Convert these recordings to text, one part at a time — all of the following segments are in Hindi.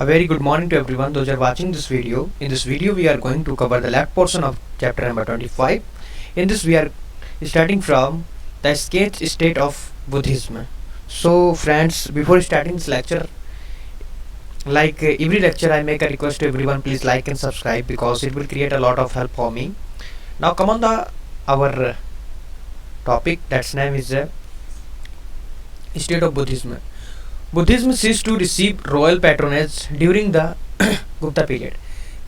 A very good morning to everyone those are watching this video. In this video we are going to cover the left portion of chapter number 25. In this we are starting from the sketch state of Buddhism. So friends, before starting this lecture, like every lecture I make a request to everyone, please like and subscribe because it will create a lot of help for me. Now come on the our topic, that's name is state of Buddhism. Buddhism ceased to receive royal patronage during the Gupta period.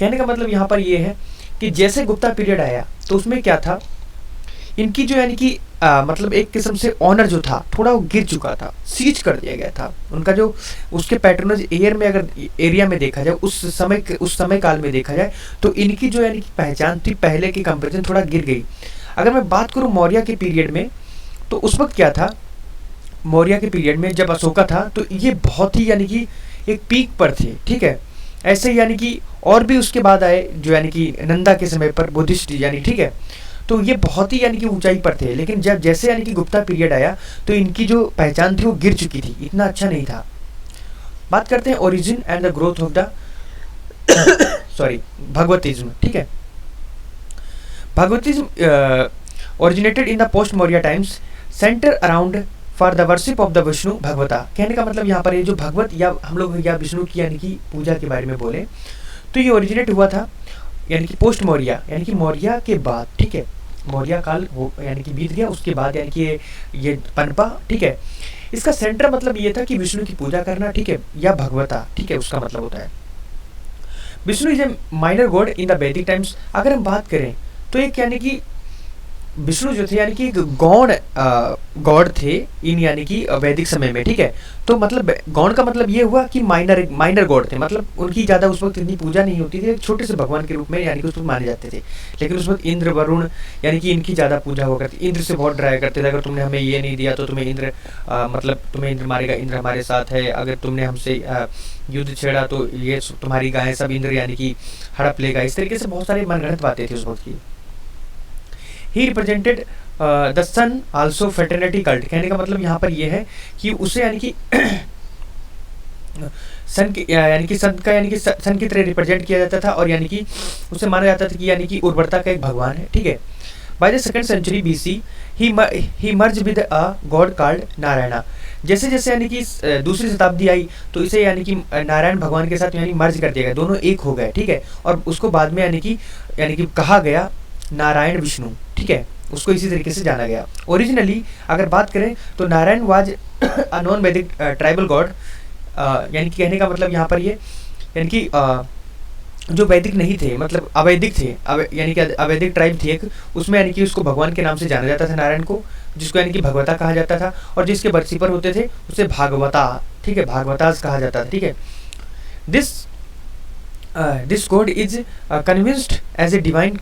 कहने का मतलब यहाँ पर ये है कि जैसे गुप्ता पीरियड आया तो उसमें क्या था, इनकी जो यानी कि मतलब एक किस्म से ऑनर जो था थोड़ा वो गिर चुका था, सीज कर दिया गया था उनका जो उसके पैट्रोनेज एयर में अगर एरिया में देखा जाए उस समय काल में देखा जाए तो इनकी जो यानी कि पहचान थी पहले के कंपेरिजन थोड़ा गिर गई. अगर मैं बात करूँ मौर्य के पीरियड में तो उस वक्त क्या था, मौर्य के पीरियड में जब अशोका था तो ये बहुत ही यानी कि एक पीक पर थे. ठीक है, ऐसे यानी कि और भी उसके बाद आए जो यानी कि नंदा के समय पर बुद्धिस्ट यानी, ठीक है, तो ये बहुत ही यानी कि ऊंचाई पर थे. लेकिन जब जैसे यानी कि गुप्ता पीरियड आया तो इनकी जो पहचान थी वो गिर चुकी थी, इतना अच्छा नहीं था. बात करते हैं origin and the growth of the Bhagavatism. ठीक है, Bhagavatism originated in the post Maurya times centre around for the worship of the Vishnu Bhagavata. कहने का मतलब यहाँ पर ये जो भगवत या हम लोग या विष्णु की यानी कि पूजा के बारे में बोले तो ये ओरिजिनेट हुआ था यानी कि पोस्ट मौर्य यानी कि मौर्य के बाद. ठीक है, मौर्य काल यानी कि बीत गया, उसके बाद यानी कि ये पनपा. ठीक है, इसका सेंटर मतलब ये था कि विष्णु की पूजा करना. ठीक है, या भगवता. ठीक है, उसका मतलब होता है Vishnu is a minor God in the वैदिक टाइम्स. अगर हम बात करें तो एक यानी कि विष्णु जो थे यानी कि गॉड थे इन यानी कि वैदिक समय में. ठीक है, तो मतलब गॉड का मतलब ये हुआ कि माइनर गॉड थे, मतलब उनकी ज़्यादा उस वक्त इतनी पूजा नहीं होती थी, एक छोटे से भगवान के रूप में यानी कि उस वक्त माने जाते थे. लेकिन उस वक्त इंद्र वरुण यानी कि इनकी ज़्यादा पूजा हुआ करती. इंद्र से बहुत डराया करते थे, अगर तुमने हमें ये नहीं दिया तो तुम्हें इंद्र मतलब तुम्हें इंद्र मारेगा, इंद्र हमारे साथ है, अगर तुमने हमसे युद्ध छेड़ा तो ये तुम्हारी गायें सब इंद्र यानी कि हड़प लेगा. इस तरीके से बहुत सारी मनगढ़ंत बातें थी उस वक्त की. He represented the sun also fertility cult. कहने का मतलब यहाँ पर यह है कि उसे यानी कि सन की यानी कि सन का यानी कि सन की तरह रिप्रेजेंट किया जाता था और यानी कि उसे माना जाता था कि यानी कि उर्वरता का एक भगवान है. ठीक है, by the second century BC ही merge with a god called Narayana. जैसे जैसे यानी कि दूसरी शताब्दी आई तो इसे यानी कि नारायण भगवान के साथ यानी मर्ज कर दिया गया, दोनों एक हो गए. ठीक है, और उसको बाद में यानी कि कहा गया नारायण विष्णु. ठीक है, उसको इसी तरीके से जाना गया. ओरिजिनली अगर बात करें तो नारायण वाज अ नॉन वैदिक ट्राइबल गॉड. यानी कि कहने का मतलब यहाँ पर ये यानी कि जो वैदिक नहीं थे मतलब अवैदिक थे, यानी कि अवैदिक ट्राइब थी एक, उसमें यानी कि उसको भगवान के नाम से जाना जाता था नारायण को, जिसको यानी कि भगवता कहा जाता था, और जिसके बरसीपर होते थे उसे भागवता. ठीक है, भागवतास कहा जाता था. ठीक है, this god is convinced as a divine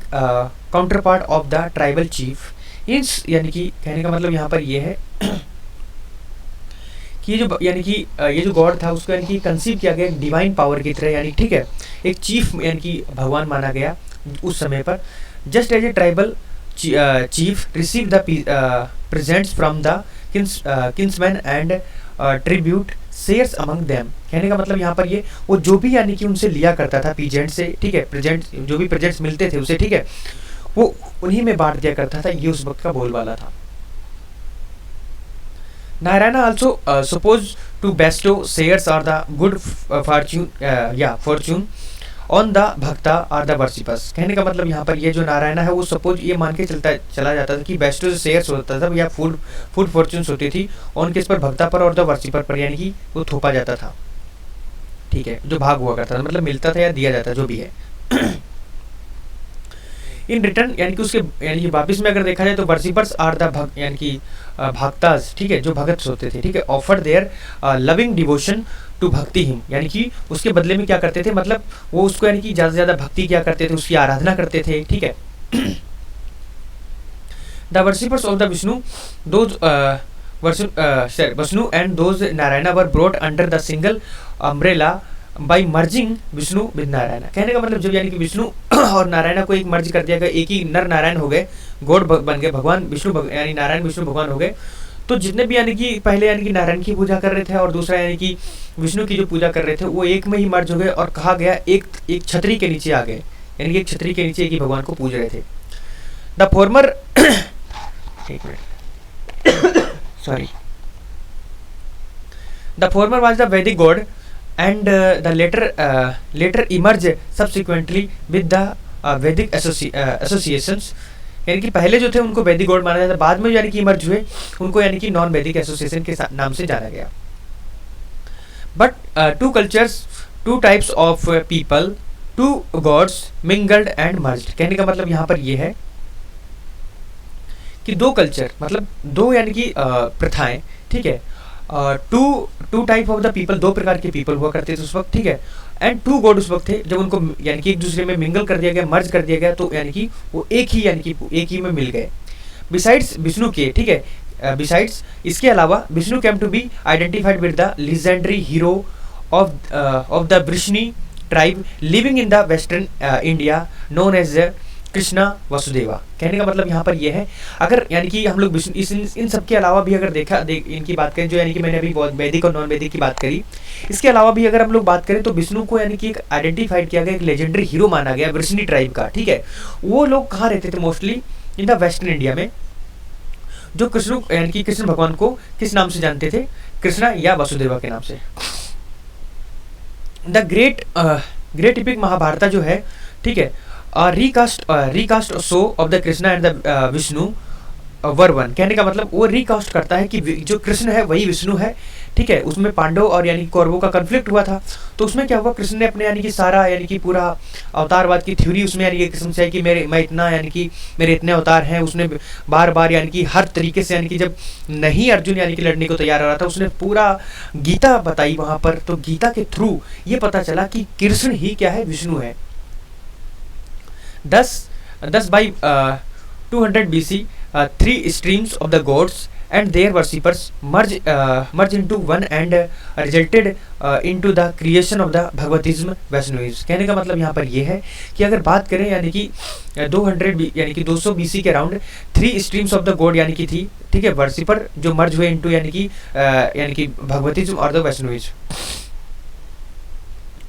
counterpart of the tribal chief. यानी कि कहने का मतलब यहाँ पर ये है कि जो यानी कि ये जो गॉड था उसको यानी कि कंसीव किया गया डिवाइन पावर की तरह, यानी ठीक है एक चीफ यानी कि भगवान माना गया उस समय पर. Just as a tribal chief receive the presents from the kinsman and tribute shares among them. कहने का मतलब यहाँ पर ये वो जो भी यानी कि उनसे लिया करता था पीजेंट से. ठीक है, प्रेजेंट जो भी प्रेजेंट्स मिलते थे उसे, ठीक है, वो उन्हीं में बांट दिया करता था. ये उस वक्त का बोलबाला था. Narayan also suppose to bestow shares are the good fortune on the bhakta are the worshippers. कहने का मतलब यहाँ पर ये जो नारायण है वो सपोज ये मान के चला जाता था कि बेस्ट जो शेयर्स होता था या फूड फॉर्च्यून्स होती थी और किस पर, भक्ता पर और द वर्शिपर पर, यानी कि वो थोपा जाता था. ठीक है, जो भाग हुआ करता था मतलब मिलता था या दिया जाता जो भी है. इन रिटर्न यानी कि उसके यानी कि वापिस में अगर देखा जाए तो वर्शिपर्स आर द यानी कि भक्तास. ठीक है, जो भगत होते थे. ठीक है, offer their loving devotion to bhakti him. यानी कि उसके बदले में क्या करते थे, मतलब वो उसको यानी कि ज़्यादा से ज़्यादा भक्ति क्या करते थे, उसकी आराधना करते थे. ठीक है, the worshippers of the Vishnu those Vishnu and those Narayan were brought under the single umbrella by merging Vishnu with Narayan. कहने का मतलब जब यानी कि विष्णु और नारायण को एक मर्ज कर दिया गया, एक ही नर नारायण हो गए, गॉड बन गए, भगवान विष्णु यानी नारायण विष्णु भगवान हो गए, तो जितने भी यानी कि पहले यानी कि नारायण की पूजा कर रहे थे और दूसरा यानी कि विष्णु की जो पूजा कर रहे थे, वो एक में ही मर्ज हो गए और कहा गया एक एक छतरी के नीचे आ गए, यानी कि एक छतरी के नीचे एक ही भगवान को पूज रहे थे। द फॉर्मर एक मिनट sorry the former was the Vedic god and the latter emerge subsequently with the Vedic associations, यानी कि पहले जो थे उनको वैदिक गॉड माना जाता, बाद में यानी कि इमर्ज हुए उनको यानी कि नॉन वैदिक एसोसिएशन के नाम से जाना गया। But two cultures, two types of people, two gods mingled and merged. कहने का मतलब यहाँ पर ये है कि दो कल्चर मतलब दो यानी कि प्रथाएं, ठीक है, two type of the people, दो प्रकार के पीपल हुआ करते थे उस वक्त, ठीक है, एंड टू गॉड उस वक्त थे जब उनको यानी कि एक दूसरे में मिंगल कर दिया गया, मर्ज कर दिया गया, तो यानी कि वो एक ही यानी कि एक ही में मिल गए। बिसाइड्स विष्णु के, ठीक है, बिसाइड्स इसके अलावा Vishnu came to be identified with the legendary hero of the Vrishni tribe living in the western India known as Krishna Vasudeva. कहने का मतलब यहाँ पर यह है, अगर यानी कि हम लोग इन सब के अलावा भी अगर इनकी बात करें, जो यानी कि मैंने अभी वैदिक और नॉन वैदिक की बात करी, इसके अलावा भी अगर हम लोग बात करें तो विष्णु को यानी कि एक आइडेंटिफाइड किया गया, एक लेजेंडरी हीरो माना गया वृष्णि ट्राइब का, ठीक है। वो लोग कहाँ रहते थे? Mostly in the western India में, जो कृष्ण यानी कि कृष्ण भगवान को किस नाम से जानते थे? कृष्णा या वसुदेवा के नाम से। द ग्रेट इपिक महाभारत जो है, ठीक है, recast show off the Krishna and the Vishnu were one. कहने का मतलब वो रिकास्ट करता है कि जो कृष्ण है वही विष्णु है, ठीक है। उसमें पांडव और यानी कौरवों का कन्फ्लिक्ट हुआ था, तो उसमें क्या हुआ, कृष्ण ने अपने यानी कि सारा यानी कि पूरा अवतारवाद की थ्योरी उसमें यानी कि समझाई कि मैं इतना यानी कि मेरे इतने अवतार हैं। उसने बार बार यानी कि हर तरीके से यानी कि जब नहीं अर्जुन यानी कि लड़ने को तैयार हो रहा था, उसने पूरा गीता बताई वहां पर। तो गीता के थ्रू ये पता चला कि कृष्ण ही क्या है, विष्णु है। 10 by 200 BC, three streams of the gods and their worshippers merge into one and resulted into the creation of the Bhagavatism Vaishnavism। कहने का मतलब यहाँ पर ये है कि अगर बात करें यानी कि 200 यानी कि 200 BC के around 3 streams of the god यानी कि थी, ठीक है, वर्शिपर जो मर्ज हुए इनटू यानी कि भगवतिज्म और the Vaishnavism.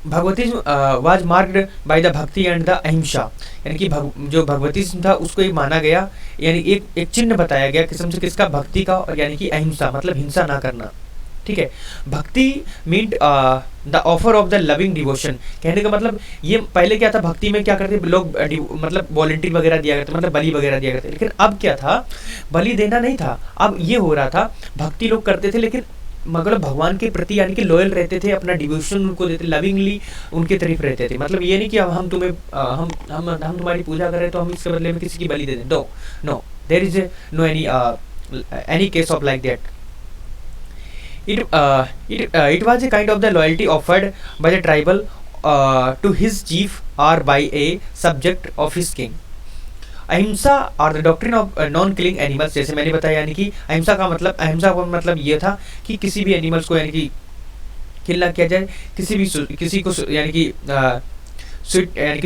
Bhagavatism was marked by the bhakti and the ahimsa, यानी कि जो भगवतिज्म था उसको एक माना गया, यानी एक चिन्ह बताया गया किस्म से किसका? भक्ति का, और यानी कि अहिंसा मतलब हिंसा ना करना, ठीक है। भक्ति mean the offer of the loving devotion. कहने का मतलब ये पहले क्या था, भक्ति में क्या करते लोग मतलब वॉलंटियर वगैरह दिया करते, मतलब बलि वगैरह दिया करते, लेकिन अब क्या था, बलि देना नहीं था, अब ये हो रहा था भक्ति लोग करते थे, लेकिन मतलब भगवान के प्रति यानी कि लॉयल रहते थे, अपना डिवोशन उनको देते, लविंगली उनके तरफ रहते थे। मतलब ये नहीं कि अब हम तुम्हें हम तुम्हारी पूजा कर रहे तो हम इसके बदले में किसी की बलि दे दें। No there is no any case of like that. It was a kind of the loyalty offered by the tribal to his chief or by a subject of his king. अहिंसा और the doctrine of non killing animals, जैसे मैंने बताया, यानी कि अहिंसा का मतलब ये था कि किसी भी एनिमल्स को यानी कि किल ना किया जाए, किसी को यानी कि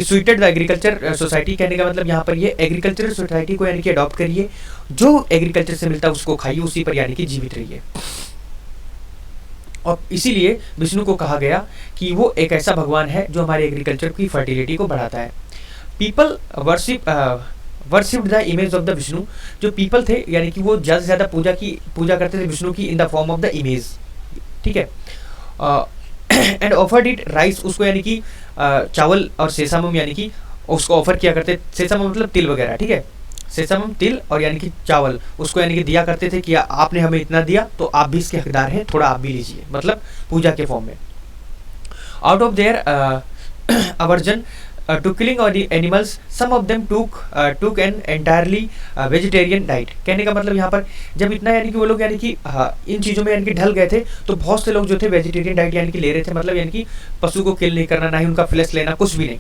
स्वीटेड द एग्रीकल्चर सोसाइटी। कहने का मतलब यहाँ पर ये एग्रीकल्चर सोसाइटी को यानी कि अडॉप्ट करिए, जो एग्रीकल्चर से मिलता है उसको खाइए, उसी पर यानी कि जीवित रहिए। और इसीलिए विष्णु को कहा गया कि वो एक ऐसा भगवान है जो हमारे एग्रीकल्चर की फर्टिलिटी को बढ़ाता है। People worshipped the image of the Vishnu. जो पीपल थे यानी कि वो ज़्यादा से ज़्यादा पूजा करते थे विष्णु की in the form of the image, ठीक है। एंड ऑफर्ड इट राइस, उसको यानी कि चावल और सेसामम यानी कि उसको ऑफर किया करते, सेसामम मतलब तिल वगैरह, ठीक है, सेसामम तिल और यानी कि चावल उसको यानी कि दिया करते थे कि आपने हमें इतना दिया तो आप भी इसके हकदार हैं, थोड़ा आप भी लीजिए, मतलब पूजा के फॉर्म में। Out of their aversion to killing all the animals, some of them took an entirely vegetarian diet। कहने का मतलब यहाँ पर जब इतना यानी कि वो लोग यानी कि इन चीज़ों में यानी कि ढल गए थे, तो बहुत से लोग जो थे वेजिटेरियन डाइट यानी कि ले रहे थे, मतलब यानी कि पशु को किल नहीं करना, ना ही उनका फ्लैश लेना, कुछ भी नहीं।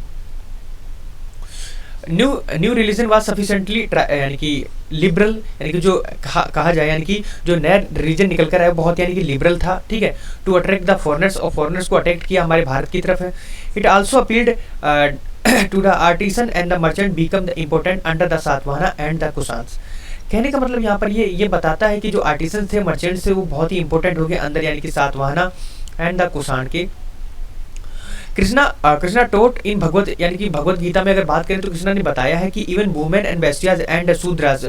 न्यू रिलीजन वाज सफिशिएंटली यानी कि लिबरल, यानी कि जो कहा जाए यानी कि जो नया रिलीजन निकल कर आया बहुत यानी कि लिबरल था, ठीक है, टू अट्रैक्ट द फॉरेनर्स, और फॉरेनर्स को अट्रैक्ट किया हमारे भारत की तरफ है। It also appealed to the artisan and the merchant become the important under the Satavahana and the Kushans. कहने का मतलब यहाँ पर ये बताता है कि जो आर्टिसन थे, मर्चेंट थे, वो बहुत ही इंपॉर्टेंट हो गए अंदर, यानी कि सातवाहना एंड द कुषाण के। कृष्णा टोट इन भगवत, यानी कि भगवत गीता में अगर बात करें तो कृष्णा ने बताया है कि even women and vaishyas and shudras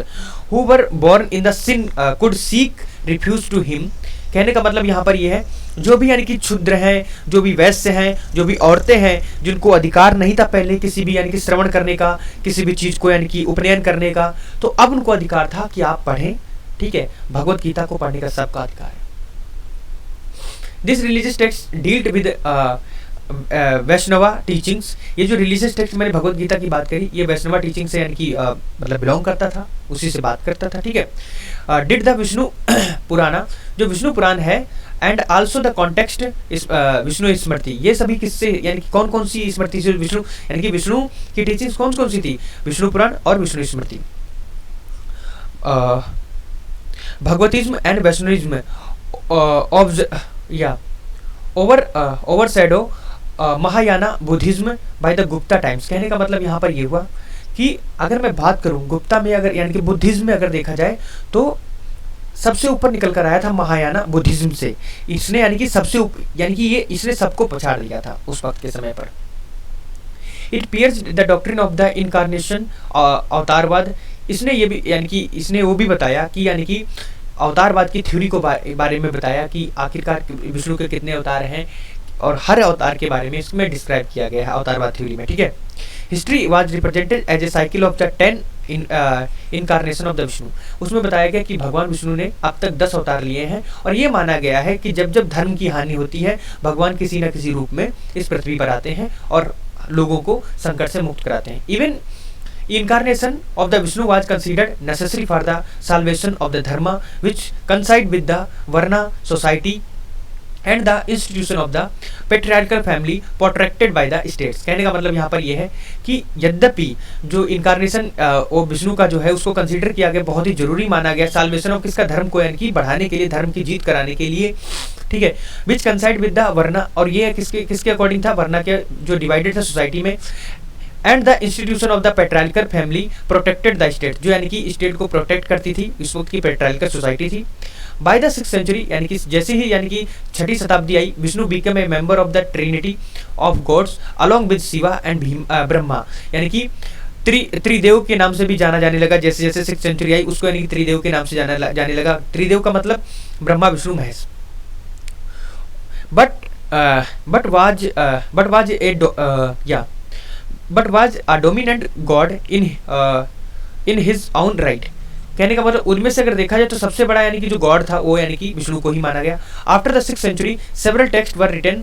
who were born in the sin could seek refuge to him. कहने का मतलब यहाँ पर ये है, जो भी यानी कि क्षुद्र हैं, जो भी वैश्य हैं, जो भी औरतें हैं, जिनको अधिकार नहीं था पहले किसी भी यानी कि श्रवण करने का, किसी भी चीज़ को यानी कि उपनयन करने का, तो अब उनको अधिकार था कि आप पढ़ें, ठीक है, भगवत गीता को पढ़ने का सबका अधिकार है। This religious text dealt with Vaishnava teachings. ये जो रिलीजियस टेक्स्ट मैंने भगवत गीता की बात करी, ये वैष्णवा टीचिंग से यानी कि मतलब बिलोंग करता था, उसी से बात करता था, ठीक है। डिड द विष्णु पुराना, जो विष्णु पुराण है, and also the context Vishnu Smriti, ये सभी किससे, यानी कि कौन कौन सी स्मृति से विष्णु, यानी कि विष्णु की टीचिंग्स कौन कौन सी थी, विष्णु पुराण और Vishnu Smriti. Bhagavatism and Vaishnavism overshadow Mahayana Buddhism by the Gupta times. कहने का मतलब यहाँ पर ये हुआ कि अगर मैं बात करूँ गुप्ता में, अगर यानी कि बुद्धिज्म में अगर देखा जाए तो सबसे ऊपर निकल कर आया था महायाना बुद्धिज्म से। इसने यानी कि यानी कि ये इसने सबको पछाड़ दिया था उस वक्त के समय पर। It pierce the doctrine of the incarnation, अवतारवाद। इसने ये भी यानी कि इसने वो भी बताया कि यानी कि अवतारवाद की थ्योरी को बारे में बताया कि आखिरकार विष्णु के कितने अवतार हैं, और हर अवतार के बारे में इसमें डिस्क्राइब किया गया है अवतारवाद थ्योरी में, ठीक है। History was represented as a cycle of the 10 incarnation of the Vishnu. उसमें बताया गया कि भगवान विष्णु ने अब तक 10 अवतार लिए हैं, और ये माना गया है कि जब जब धर्म की हानि होती है, भगवान किसी न किसी रूप में इस पृथ्वी पर आते हैं और लोगों को संकट से मुक्त कराते हैं। Even incarnation of the Vishnu was considered necessary for the salvation of the dharma which coincide with the Varna society and the institution of the patriarchal family protected by the states। कहने का मतलब यहाँ पर यह है कि यद्यपि जो इनकारनेशन वो विष्णु का जो है उसको कंसीडर किया गया, बहुत ही जरूरी माना गया साल्वेशन ऑफ किसका, धर्म को यानी कि बढ़ाने के लिए, धर्म की जीत कराने के लिए, ठीक है। विच कंसाइड विद द वर्ना, और ये किसके अकॉर्डिंग था, वर्ना के जो डिवाइडेड था सोसाइटी में। And the institution of the patriarchal family protected the state, जो यानी कि स्टेट को प्रोटेक्ट करती थी, इस वक्त की पेट्रार्कल सोसाइटी थी। बाय द 6th सेंचुरी, यानी कि जैसे ही यानी कि 6ठी शताब्दी आई, Vishnu become a member of the trinity of gods along with Shiva and Brahma, यानी कि त्रिदेव के नाम से भी जाना जाने लगा। जैसे जैसे 6th सेंचुरी आई उसको यानी कि त्रिदेव के नाम से जाने लगा। त्रिदेव का मतलब Brahma Vishnu Mahesh. but was a dominant god in his own right। कहने का मतलब उनमें से अगर देखा जाए तो सबसे बड़ा यानी कि जो गॉड था वो यानी कि विष्णु को ही माना गया। After the 6th century several text were written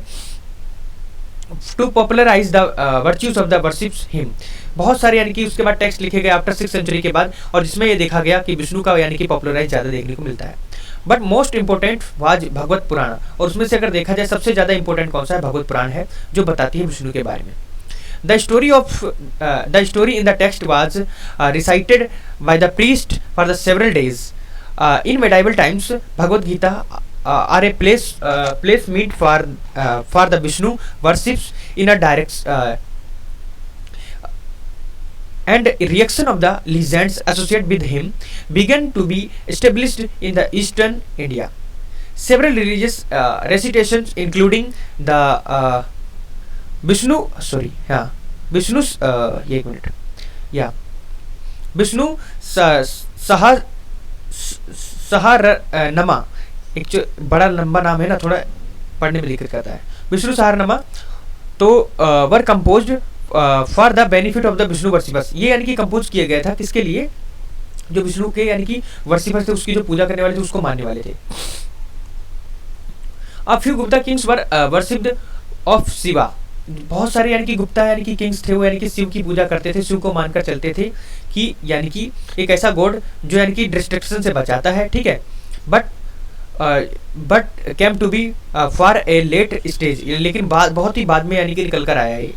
to popularize the virtues of the worships him. बहुत सारे यानी कि उसके बाद टेक्स्ट लिखे गए आफ्टर 6th सेंचुरी के बाद, और जिसमें ये देखा गया कि विष्णु का यानी कि पॉपुलराइज ज़्यादा देखने को मिलता है। बट मोस्ट इंपॉर्टेंट वाज भगवत पुराण, और उसमें से अगर देखा जाए सबसे ज़्यादा इंपॉर्टेंट कौन सा है, भगवत पुराण है, जो बताती है विष्णु के बारे में। The story in the text was recited by the priest for the several days. In medieval times, Bhagavad Gita are a place meet for the Vishnu worships in a direct and reaction of the legends associated with him began to be established in the eastern India. Several religious recitations including the Vishnu सहारनमा, एक जो बड़ा लंबा नाम है ना, थोड़ा पढ़ने में दिक्कत करता है। विष्णु सहारनमा तो were composed for the benefit of the Vishnu worshippers. ये यानी कि कंपोज किया गया था किसके लिए, जो विष्णु के यानी कि वर्शिपर्स थे, उसकी जो पूजा करने वाले थे, उसको मानने वाले थे। A few Gupta kings were worshipped of Shiva। बहुत सारे यानी कि गुप्ता यानी कि किंग्स थे, वो यानी कि शिव की पूजा करते थे, शिव को मानकर चलते थे कि यानी कि एक ऐसा गॉड जो यानी कि डिस्ट्रक्शन से बचाता है, ठीक है। But came to be for a late stage, लेकिन बहुत ही बाद में यानी कि निकल कर आया है।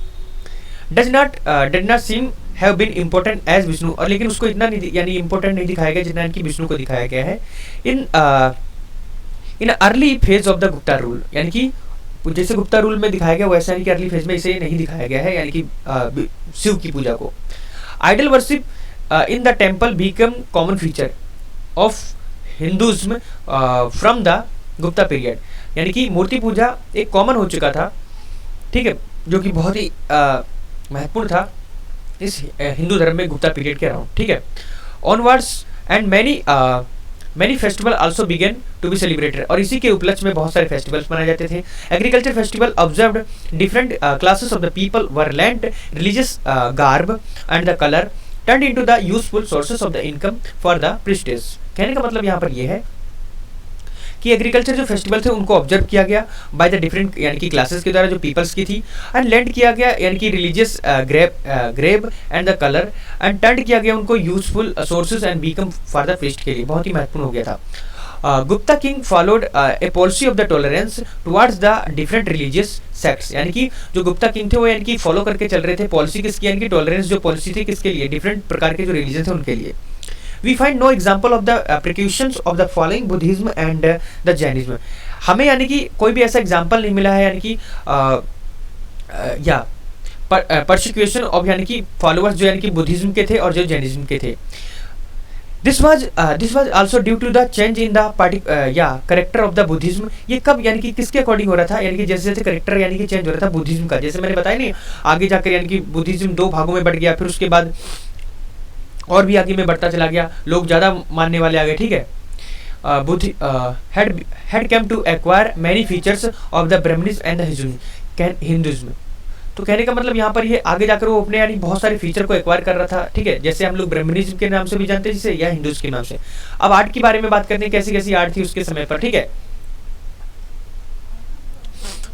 Does not seem have been important as Vishnu, और लेकिन उसको इतना नहीं यानी इम्पोर्टेंट नहीं दिखाया गया जितना कि विष्णु को दिखाया गया है। In early phase of the Gupta rule, यानी कि जैसे गुप्ता रूल में दिखाया गया वैसा यानी कि अर्ली फेज में इसे नहीं दिखाया गया है, यानी कि शिव की पूजा को। Idol worship in the temple become common feature, of Hinduism from the Gupta period, यानी कि मूर्ति पूजा एक कॉमन हो चुका था, ठीक है, जो कि बहुत ही महत्वपूर्ण था इस हिंदू धर्म में गुप्ता पीरियड के अराउंड, ठीक है। Onwards and many festival also began to be celebrated, और इसी के उपलक्ष्य में बहुत सारे फेस्टिवल्स मनाए जाते थे। Agriculture festival observed different classes of the people were land religious garb and the colour turn into the useful sources of the income for the priestess. कहने का मतलब यहाँ पर यह है कि एग्रीकल्चर जो फेस्टिवल थे उनको ऑब्जर्व किया गया बाय द डिफरेंट यानी कि क्लासेस के द्वारा जो पीपल्स की थी, एंड लैंड किया गया यानी कि religious grab and the colour, and turn किया गया उनको useful sources and become for the priest के लिए, बहुत ही महत्वपूर्ण हो गया था। Gupta king followed a policy of the tolerance towards the different religious sects, यानी कि जो गुप्ता किंग थे वो यानी कि फॉलो करके चल रहे थे पॉलिसी किसकी, यानी कि टॉलरेंस जो पॉलिसी थी किसके लिए, डिफरेंट प्रकार के जो रिलीजन थे उनके लिए। We find no example of the precautions of the following Buddhism and the Jainism। हमें यानी कि कोई भी ऐसा एग्जाम्पल नहीं मिला है यानी कि या परसिक्यूशन ऑफ यानी कि फॉलोअर्स जो यानी कि बुद्धिज्म के थे और जो जैनिज्म के थे। This was also due to the change in the character of the Buddhism. ये कब यानी कि किसके अकॉर्डिंग हो रहा था, यानी कि जैसे जैसे करेक्टर यानी कि चेंज हो रहा था बुद्धिज्म का, जैसे मैंने बताया नहीं आगे जाकर यानी कि बुद्धिज्म दो भागों में बढ़ गया, फिर उसके बाद और भी आगे में बढ़ता चला गया, लोग ज़्यादा मानने वाले आ गए, ठीक है। बुद्धि had come to acquire many features of the Brahmanism and the Hinduism. तो कहने का मतलब यहाँ पर ये आगे जाकर वो अपने यानी बहुत सारे फीचर को एक्वायर कर रहा था, ठीक है, जैसे हम लोग ब्राह्मणिज्म के नाम से भी जानते हैं जिसे, या हिंदुइज्म के नाम से। अब आर्ट के बारे में बात करते हैं, कैसी कैसी आर्ट थी उसके समय पर, ठीक है।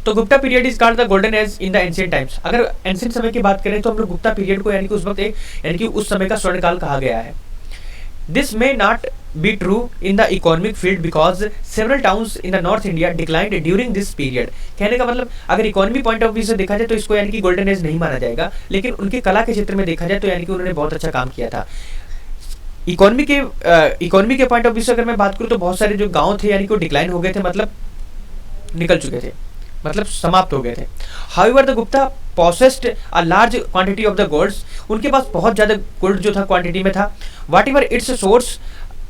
तो Gupta period is called the golden age in the ancient times. अगर एंशिएंट समय की बात करें तो हम लोग गुप्ता पीरियड को यानी कि उस वक्त यानी कि उस समय का स्वर्णकाल कहा गया है। This may not be true in the economic field because several towns in the north India declined during this period. कहने का मतलब अगर इकोनॉमी पॉइंट ऑफ व्यू से देखा जाए तो इसको यानी कि गोल्डन एज नहीं माना जाएगा, लेकिन उनके कला के क्षेत्र में देखा जाए तो यानी कि उन्होंने बहुत अच्छा काम किया था। इकोनॉमी के पॉइंट ऑफ व्यू से अगर मैं बात करूँ तो बहुत सारे जो गाँव थे यानी कि वो डिक्लाइन हो गए थे, मतलब निकल चुके थे, मतलब समाप्त हो गए थे। However the Gupta possessed a large quantity of the golds, उनके पास बहुत ज्यादा गोल्ड जो था क्वांटिटी में था। व्हाट एवर इट्स सोर्स,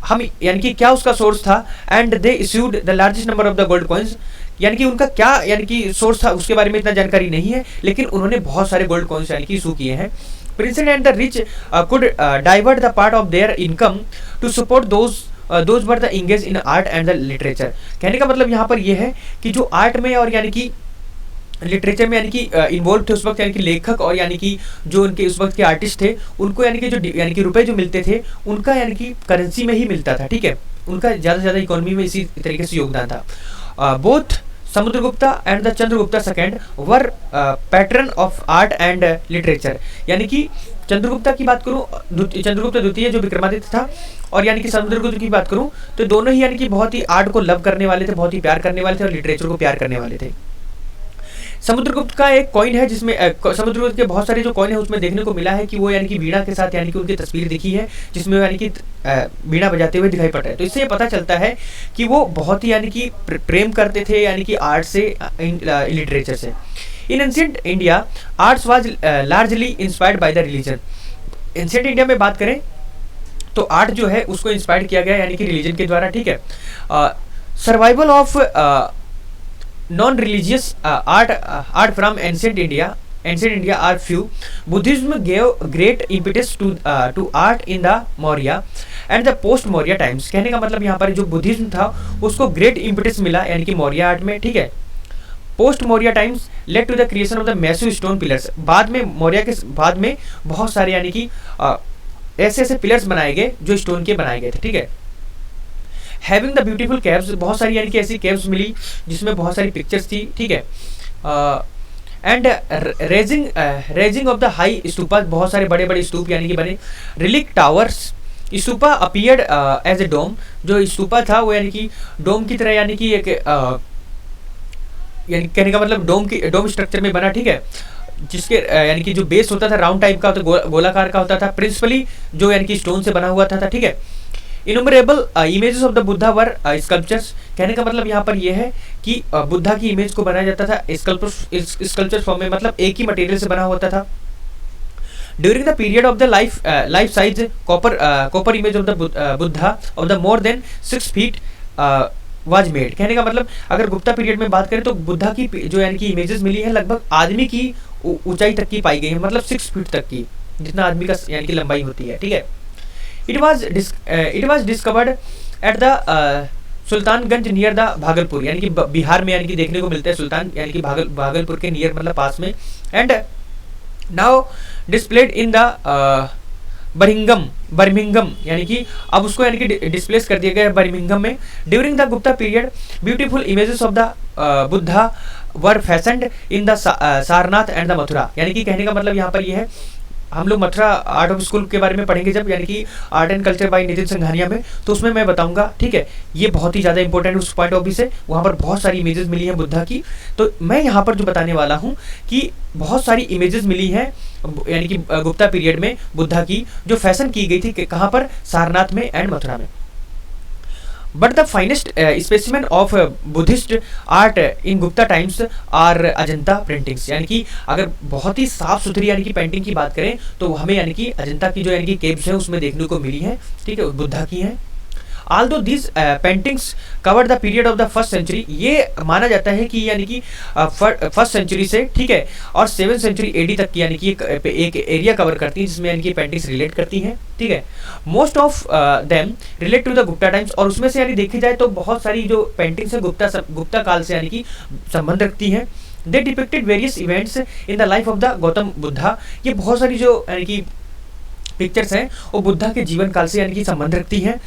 हम यानी कि क्या उसका सोर्स था, and they issued the largest number of the gold coins, यानी कि उनका क्या यानी कि सोर्स था उसके बारे में इतना जानकारी नहीं है, लेकिन उन्होंने बहुत सारे गोल्ड कॉइन्स यानी कि इशू किए हैं। Prince and the rich could divert the part of their income to support those were the engage in art and the literature. कहने का मतलब यहाँ पर यह है कि जो आर्ट में और यानी कि लिटरेचर में यानी कि इन्वॉल्व थे उस वक्त, यानी कि लेखक और यानी कि जो उनके उस वक्त के आर्टिस्ट थे, उनको यानी कि जो यानी कि रुपए जो मिलते थे उनका यानी कि करेंसी में ही मिलता था, ठीक है, उनका ज़्यादा से ज़्यादा इकोनॉमी में इसी तरीके से योगदान था। Both Samudragupta and the Chandragupta second were pattern of art and literature, यानी कि चंद्रगुप्ता की बात करूं, चंद्रगुप्त द्वितीय जो विक्रमादित्य था, और यानी कि समुद्रगुप्त की बात करूं तो दोनों ही यानी कि बहुत ही आर्ट को लव करने वाले थे, बहुत ही प्यार करने वाले थे और लिटरेचर को प्यार करने वाले थे। समुद्रगुप्त का एक कॉइन है जिसमें समुद्रगुप्त के बहुत सारे जो कॉइन है उसमें देखने को मिला है कि वो यानी कि वीणा के साथ यानी कि उनकी तस्वीर दिखी है जिसमें यानी कि वीणा बजाते हुए दिखाई पड़ रहा है। तो इससे ये पता चलता है कि वो बहुत ही यानी कि प्रेम करते थे यानी कि आर्ट से, लिटरेचर से। इन ancient India arts was largely inspired by the religion. Ancient India में बात करें तो आर्ट जो है उसको इंस्पायर किया गया यानी कि रिलीजन के द्वारा, ठीक है। Survival of non religious art from ancient India are few. Buddhism gave great impetus to art in the Maurya and the post Maurya times. कहने का मतलब यहाँ पर जो बुद्धिज्म था उसको ग्रेट इम्पिटस मिला यानी कि मौर्य आर्ट में, ठीक है। Post Maurya times led to the creation of the massive stone pillars. बाद में मौर्य के बाद में बहुत सारे यानी कि ऐसे ऐसे पिलर्स बनाए गए जो स्टोन के बनाए गए थे, ठीक है। हैविंग द ब्यूटीफुल केव्स, बहुत सारी यानी कि ऐसी केव्स मिली जिसमें बहुत सारी पिक्चर्स थी, ठीक है। And raising of the high stupa, बहुत सारे बड़े बड़े स्तूप यानी कि बने। Relic towers, stupa appeared as a dome. जो स्तूपा था वो यानी कि डोम की तरह यानी कि एक यानी कहने का मतलब डोम स्ट्रक्चर में बना, ठीक है, जिसके यानी कि जो बेस होता था राउंड टाइप का होता, गोलाकार का होता था, प्रिंसिपली जो यानी कि स्टोन से बना हुआ था, ठीक है। Innumerable images of the Buddha were sculptures. कहने का मतलब यहाँ पर यह है कि बुद्धा की इमेज को बनाया जाता था स्कल्पचर फॉर्म में, मतलब एक ही मटेरियल से बना होता था। During the period of the life size copper image of the Buddha of the more than 6 feet was made. कहने का मतलब अगर गुप्ता पीरियड में बात करें तो बुद्धा की जो यानी कि इमेजेस मिली है लगभग आदमी की ऊंचाई तक की पाई गई है, मतलब 6 फीट तक की, जितना आदमी का यानी कि लंबाई होती है, ठीक है। It was discovered at the Sultanganj near the Bhagalpur, यानी कि बिहार में यानी कि देखने को मिलता है, सुल्तान यानी कि भागलपुर के नियर मतलब पास में। And now displayed in the Birmingham, यानी कि अब उसको यानी कि डिस्प्लेस कर दिया गया है बर्मिंघम में। During the Gupta period beautiful images of the Buddha were fashioned in the Sarnath and the Mathura, यानी कि कहने का मतलब यहाँ पर ये है, हम लोग मथुरा आर्ट ऑफ स्कूल के बारे में पढ़ेंगे जब, यानी कि art and culture by Nitin Singhania में, तो उसमें मैं बताऊंगा, ठीक है। ये बहुत ही ज़्यादा इंपॉर्टेंट उस पॉइंट ऑफ व्यू से, वहाँ पर बहुत सारी इमेजेस मिली हैं बुद्धा की। तो मैं यहाँ पर जो बताने वाला हूँ कि बहुत सारी इमेजेस मिली हैं यानी कि गुप्ता पीरियड में बुद्धा की, जो फैशन की गई थी कहाँ पर, सारनाथ में एंड मथुरा में। But the finest specimen of Buddhist art in Gupta times are Ajanta paintings, यानी कि अगर बहुत ही साफ सुथरी यानी कि पेंटिंग की बात करें तो हमें यानी कि अजंता की जो यानी कि केव्स हैं उसमें देखने को मिली है, ठीक है, बुद्धा की हैं। Although these paintings covered the period of the first century, ये माना जाता है कि यानी कि फर्स्ट सेंचुरी से, ठीक है, और 7th सेंचुरी एडी तक की यानी कि एक एरिया कवर करती है जिसमें यानी कि पेंटिंग्स रिलेट करती हैं, ठीक है। Most of them relate to the Gupta times, और उसमें से यानी देखी जाए तो बहुत सारी जो पेंटिंग्स है गुप्ता काल से यानी कि संबंध रखती हैं। They depicted various events in the life of the Gautam Buddha, ये बहुत सारी जो यानी कि पिक्चर्स हैं वो बुद्धा के जीवन काल से यानी कि संबंध रखती हैं।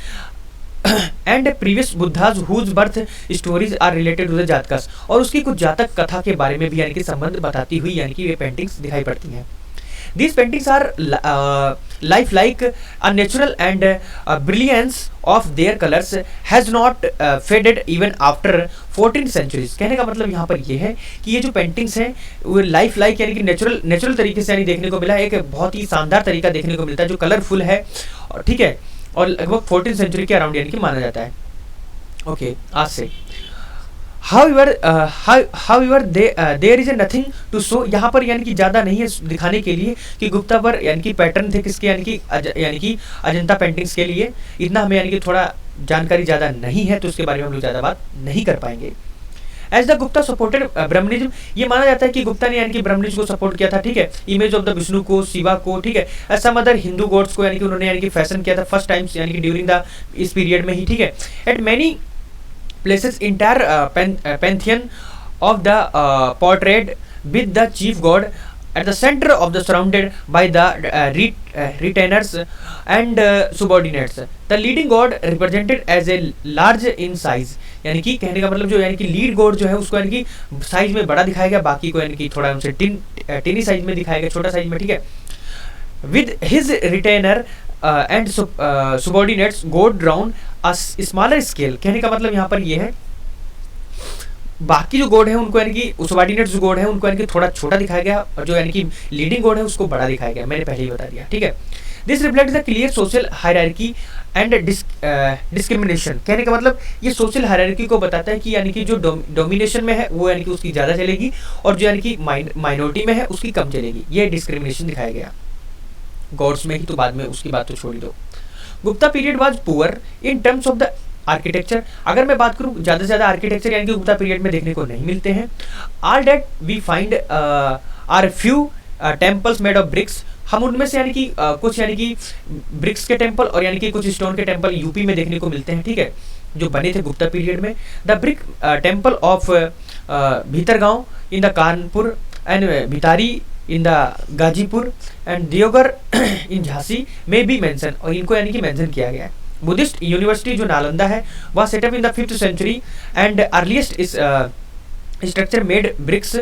And previous Buddhas whose birth stories are related to the Jatakas, और उसकी कुछ जातक कथा के बारे में भी यानी कि संबंध बताती हुई यानी कि ये पेंटिंग्स दिखाई पड़ती हैं। These paintings are lifelike, a natural and brilliance of their colors has not faded even after 14 centuries। कहने का मतलब यहाँ पर ये है कि ये जो पेंटिंग्स हैं वो लाइफ लाइक यानी कि नेचुरल तरीके से यानी देखने को मिला है, एक बहुत ही शानदार तरीका देखने को मिलता है जो कलरफुल है, ठीक है, और लगभग 14 सेंचुरी के अराउंड यानी कि माना जाता है, ओके, आज से। However, there is nothing to show, यहाँ पर यानी कि ज़्यादा नहीं है दिखाने के लिए कि गुप्ता पर यानी कि पैटर्न थे किसके, यानी कि अजंता पेंटिंग्स के लिए, इतना हमें यानी कि थोड़ा जानकारी ज़्यादा नहीं है, तो उसके बारे में हम लोग ज़्यादा बात नहीं कर पाएंगे। एज द गुप्ता सपोर्टेड ब्रह्मनिज्म, ये माना जाता है कि गुप्ता ने यानी कि ब्रह्मनिज्म को सपोर्ट किया था, ठीक है, इमेज ऑफ द विष्णु को, शिवा को, ठीक है, सम अदर हिंदू गॉड्स को यानी कि उन्होंने यानी कि फैशन किया था फर्स्ट टाइम्स यानी कि ड्यूरिंग द इस पीरियड में ही, ठीक है। Eight many places entire pantheon of the portrayed with the chief god at the center of the surrounded by the retainers and subordinates, the leading god represented as a large in size, यानी कि कहने का मतलब जो यानी कि लीड गॉड जो है उसको यानी कि साइज में बड़ा दिखाया गया, बाकी को यानी कि थोड़ा उनसे टिनी साइज में दिखाया गया, छोटा साइज में, ठीक है। with his retainer and subordinates go down a smaller scale, कहने का मतलब यहाँ पर ये है बाकी जो गॉड है उनको यानी कि सबॉर्डिनेट्स जो गॉड है उनको यानी कि थोड़ा छोटा दिखाया गया, और जो यानी कि लीडिंग गॉड है उसको बड़ा दिखाया गया, मैंने पहले ही बता दिया, ठीक है। This reflects the clear social hierarchy and discrimination, कहने का मतलब ये सोशल हायरार्की को बताता है कि यानी कि जो डोमिनेशन में है वो यानी कि उसकी ज़्यादा चलेगी, और जो यानी कि माइनॉरिटी में है उसकी कम चलेगी, ये डिस्क्रिमिनेशन दिखाया गया गॉड्स में ही, तो बाद में उसकी बात तो छोड़ दो। Gupta period was poor in terms of the architecture, अगर मैं बात करूँ ज़्यादा से ज़्यादा आर्किटेक्चर यानी कि गुप्ता पीरियड में देखने को नहीं मिलते हैं। All that we find are few temples made of bricks, हम उनमें से यानी कि कुछ यानी कि ब्रिक्स के टेम्पल और यानी कि कुछ स्टोन के टेम्पल यूपी में देखने को मिलते हैं, ठीक है, जो बने थे गुप्ता पीरियड में। The brick temple of Bhitargaon in the Kanpur and Bhitari in the Ghazipur and Deogarh in Jhansi में भी मेंशन, और इनको यानी कि मेंशन किया गया है। बुद्धिस्ट यूनिवर्सिटी जो नालंदा है वह setup in the 5th century and earliest is structure made bricks,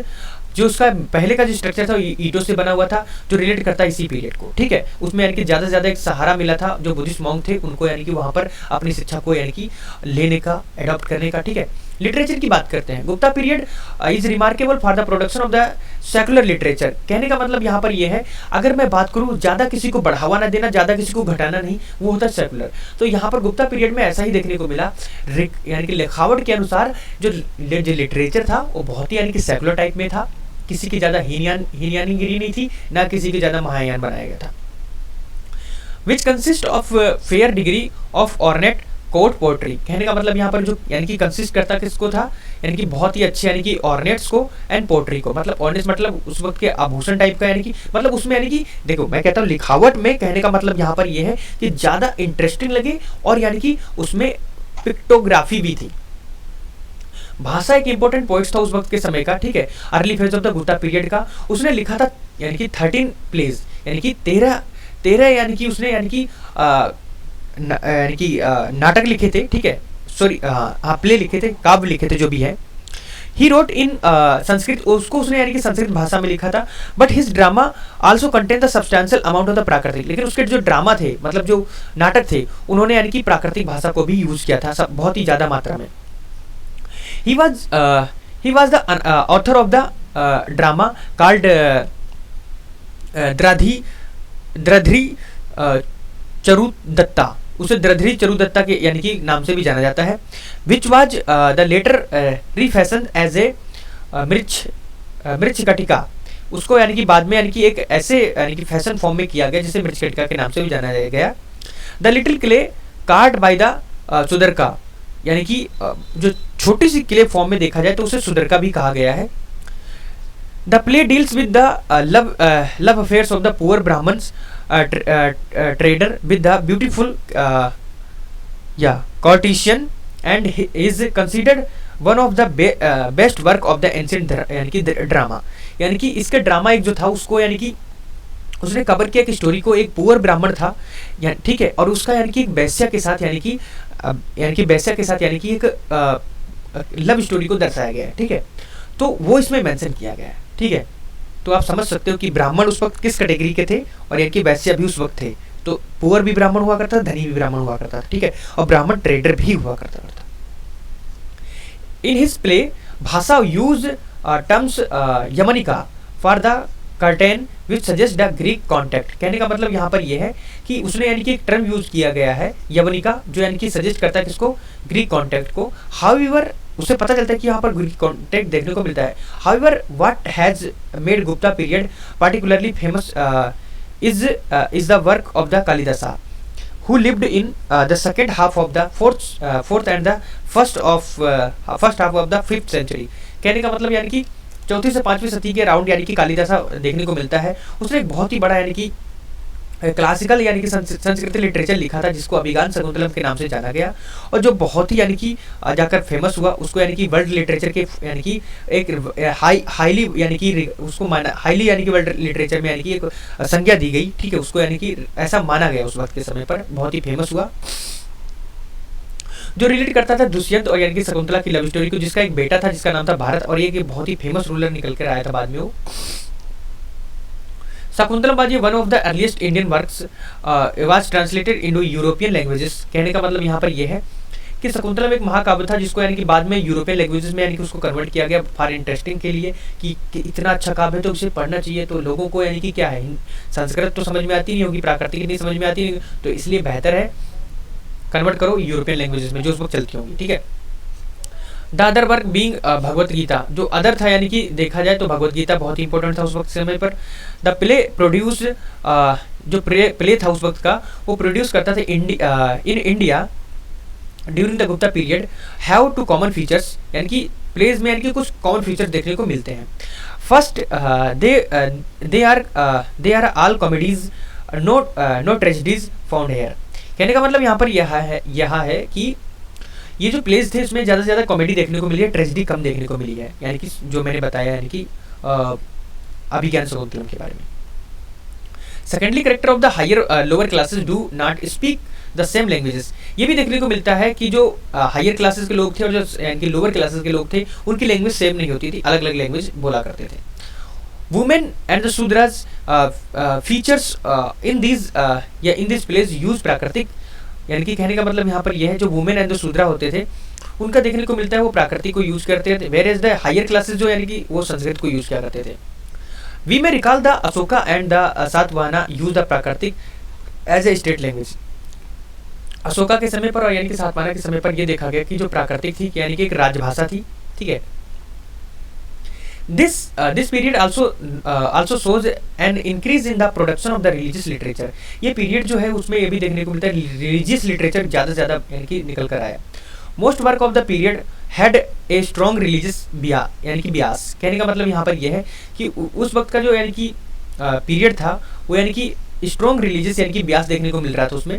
जो उसका पहले का जो स्ट्रक्चर था ईंटों से बना हुआ था, जो रिलेट करता है इसी पीरियड को, ठीक है। उसमें यानी कि ज़्यादा से ज़्यादा एक सहारा मिला था जो बुद्धिस्ट मॉन्क थे उनको यानी कि वहाँ पर अपनी शिक्षा को यानी कि लेने का, एडॉप्ट करने का, ठीक है। लिटरेचर की बात करते हैं, Gupta period is remarkable for the production of the secular literature, कहने का मतलब यहाँ पर यह है अगर मैं बात करूँ ज़्यादा किसी को बढ़ावा ना देना, ज़्यादा किसी को घटाना नहीं, वो होता है सेकुलर। तो यहाँ पर गुप्ता पीरियड में ऐसा ही देखने को मिला, यानी कि लिखावट के अनुसार जो लिटरेचर था वो बहुत ही यानी कि सेकुलर टाइप में था, किसी की ज़्यादा हीनयानगिरी नहीं थी, ना किसी की ज़्यादा महायान बनाया गया था। Which consist of fair degree of ornate court poetry, कहने का मतलब यहाँ पर जो यानी कि कंसिस्ट करता किसको था, यानी कि बहुत ही अच्छे यानी कि ऑर्नेट्स को एंड पोएट्री को। मतलब ऑर्नेट्स मतलब उस वक्त के आभूषण टाइप का, यानी कि मतलब उसमें यानी कि देखो मैं कहता हूँ लिखावट में, कहने का मतलब यहाँ पर ये है कि ज़्यादा इंटरेस्टिंग लगे, और यानी कि उसमें पिक्टोग्राफी भी थी। भाषा एक इंपॉर्टेंट पॉइंट था उस वक्त के समय का, ठीक है, early phase of the Gupta period का। उसने लिखा था यानी कि 13 प्लेज, यानी कि 13 यानी कि उसने यानी कि नाटक लिखे थे, ठीक है, सॉरी हाँ प्ले लिखे थे, काव्य लिखे थे, जो भी है। ही रोट इन संस्कृत, उसको उसने यानी कि संस्कृत भाषा में लिखा था। But his drama also contain the substantial amount of the प्राकृतिक, लेकिन उसके जो ड्रामा थे, मतलब जो नाटक थे, उन्होंने यानी कि प्राकृतिक भाषा को भी यूज किया था, सब बहुत ही ज़्यादा मात्रा में। He was the author of the drama called द्रध्री चरुदत्ता, उसे द्रध्री चरुदत्ता के यानी कि नाम से भी जाना जाता है। Which was the latter refashion as a Mrichchhakatika, उसको यानी कि बाद में यानी कि एक ऐसे यानी कि फैशन फॉर्म में किया गया जिसे मृच्छकटिका के नाम से भी जाना गया। The little clay cart by the Sudraka, यानी कि जो छोटी सी क्ले फॉर्म में देखा जाए तो उसे सुदरका भी कहा गया है। The play deals with the love affairs of the poor Brahmans trader with the beautiful courtesan and is considered one of the best work of the ancient यानी कि ड्रामा, यानी कि इसका ड्रामा एक जो था उसको यानी कि उसने कवर किया कि स्टोरी को एक पुअर ब्राह्मण था, ठीक है, और उसका यानी कि एक वैश्या के साथ यानी कि वैश्या के साथ यानी कि एक लव स्टोरी को दर्शाया गया है, ठीक है, तो वो इसमें मेंशन किया गया है, ठीक है। तो आप समझ सकते हो कि ब्राह्मण उस वक्त किस कैटेगरी के थे, और यानी कि वैश्या भी उस वक्त थे। तो पुअर भी ब्राह्मण हुआ करता था, धनी भी ब्राह्मण हुआ करता था, ठीक है, और ब्राह्मण ट्रेडर भी हुआ करता था। In his play Bhasa use terms yamanika for the curtain which suggest the Greek contact, कहने का मतलब यहाँ पर यह है कि उसने यानी कि एक टर्म यूज किया गया है यवनिका, जो यानी कि सजेस्ट करता है किसको, ग्रीक कॉन्टेक्ट को। हाउएवर उसे पता चलता है कि यहाँ पर ग्रीक कॉन्टेक्ट देखने को मिलता है। However what has made Gupta period particularly famous is the work of the Kalidasa who lived in the second half of the fourth and the first half of the 5th century, कहने का मतलब यानी कि चौथी से 5वीं सदी के राउंड यानी कि कालिदासा देखने को मिलता है। उसने एक बहुत ही बड़ा यानी कि क्लासिकल यानी कि संस्कृत लिटरेचर लिखा था, जिसको अभिज्ञान शकुंतलम के नाम से जाना गया, और जो बहुत ही यानी कि जाकर फेमस हुआ। उसको यानी कि वर्ल्ड लिटरेचर के यानी कि एक हाईली यानी कि उसको माना हाईली यानी कि वर्ल्ड लिटरेचर में यानी कि एक संज्ञा दी गई, ठीक है, उसको यानी कि ऐसा माना गया उस वक्त के समय पर, बहुत ही फेमस हुआ। जो रिलेट करता था दुष्यंत और यानी कि शकुंतला की लव स्टोरी को, जिसका एक बेटा था जिसका नाम था भारत, और ये बहुत ही फेमस रूलर निकल कर आया था बाद में वो। Shakuntalam was one of the earliest Indian works was translated into European languages, कहने का मतलब यहाँ पर यह है कि शकुंतलम एक महाकाव्य था जिसको यानी कि बाद में यूरोपियन लैंग्वेजेस में यानी कि उसको कन्वर्ट किया गया फॉर इंटरेस्टिंग के लिए, कि इतना अच्छा काव्य है तो उसे पढ़ना चाहिए। तो लोगों को यानी कि क्या है, संस्कृत तो समझ में आती नहीं होगी, प्राकृतिक नहीं समझ में आती नहीं, तो इसलिए बेहतर है कन्वर्ट करो यूरोपियन लैंग्वेजेस में जो उस वक्त चलती होंगी, ठीक है। The other work being Bhagavad Gita, जो अदर था यानी कि देखा जाए तो भगवत गीता बहुत ही इंपॉर्टेंट था उस वक्त समय पर। द प्ले प्रोड्यूस जो प्ले था उस वक्त का, वो प्रोड्यूस करता था in India during the Gupta period have two common features, यानी कि प्लेज में यानी कि कुछ कॉमन फीचर्स देखने को मिलते हैं। First they are all comedies, no tragedies found here, कहने का मतलब यहाँ पर यह है कि ये जो प्लेस थे उसमें ज़्यादा से ज़्यादा कॉमेडी देखने को मिली है, ट्रेजेडी कम देखने को मिली है, यानी कि जो मैंने बताया यानी कि अभिज्ञान शकुंतलम के बारे में। Secondly character of the higher lower classes do not speak the same languages, ये भी देखने को मिलता है कि जो हायर क्लासेस के लोग थे और जो यानी कि लोअर क्लासेस के लोग थे उनकी लैंग्वेज सेम नहीं होती थी, अलग अलग लैंग्वेज बोला करते थे। Women and the Shudras features in this place use प्राकृतिक, यानी कि कहने का मतलब यहाँ पर यह है जो वुमेन एंड जो शूद्रा होते थे उनका देखने को मिलता है वो प्राकृतिक को यूज करते थे, whereas the higher classes जो यानी कि वो संस्कृत को यूज किया करते थे। We may recall the Ashoka and the Satavahana use the Prakrit as a state language, Ashoka के समय पर और यानी कि सातवाहना के समय पर यह देखा गया कि जो प्राकृतिक थी यानी कि एक राजभाषा थी, ठीक है। This period also shows an increase in the production of the religious literature. ये पीरियड जो है उसमें ये भी देखने को मिलता है रिलीजियस लिटरेचर ज़्यादा से ज़्यादा यानी कि निकल कर आया. Most work of the period had a strong religious बिया यानी कि ब्यास. कहने का मतलब यहाँ पर यह है कि उस वक्त का जो यानी कि पीरियड था वो यानी कि स्ट्रॉन्ग रिलीजियस यानी कि ब्यास देखने को मिल रहा था उसमें.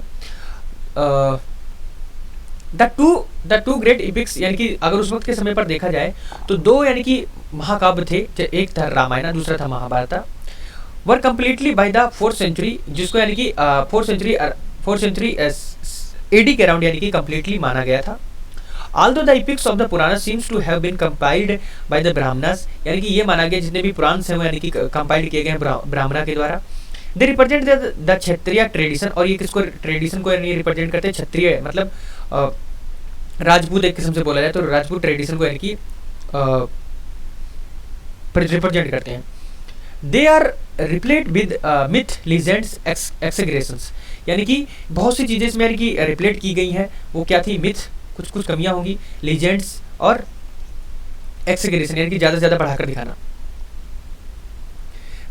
द टू ग्रेट इपिक्स यानी कि अगर उस वक्त के समय पर देखा जाए तो दो यानी कि महाकाव्य थे, एक था रामायण दूसरा था Mahabharata. Were completely by the 4th century, जिसको यानी कि 4th सेंचुरी एडी के अराउंड यानी कि कम्प्लीटली माना गया था. Although the epics of the Puranas seems to have been compiled by the Brahmanas, यानी कि ये माना गया जितने भी पुराण हैं वो यानी कि कंपाइल्ड किए गए हैं ब्राह्मणा के द्वारा. They represent the Kshatriya tradition, और ये किसको ट्रेडिशन को यानी रिप्रेजेंट करते हैं, क्षत्रिय मतलब राजपूत एक किस्म से बोला जाए तो राजपूत ट्रेडिशन को यानी कि रिप्रेजेंट करते हैं. They are replete with myth legends exaggerations, यानी कि बहुत सी चीज़ें इसमें यानी कि रिप्लेट की गई हैं. वो क्या थी, मिथ कुछ कुछ कमियां होंगी, लीजेंड्स और एक्सेग्रेशन यानी कि ज़्यादा से ज़्यादा बढ़ाकर दिखाना.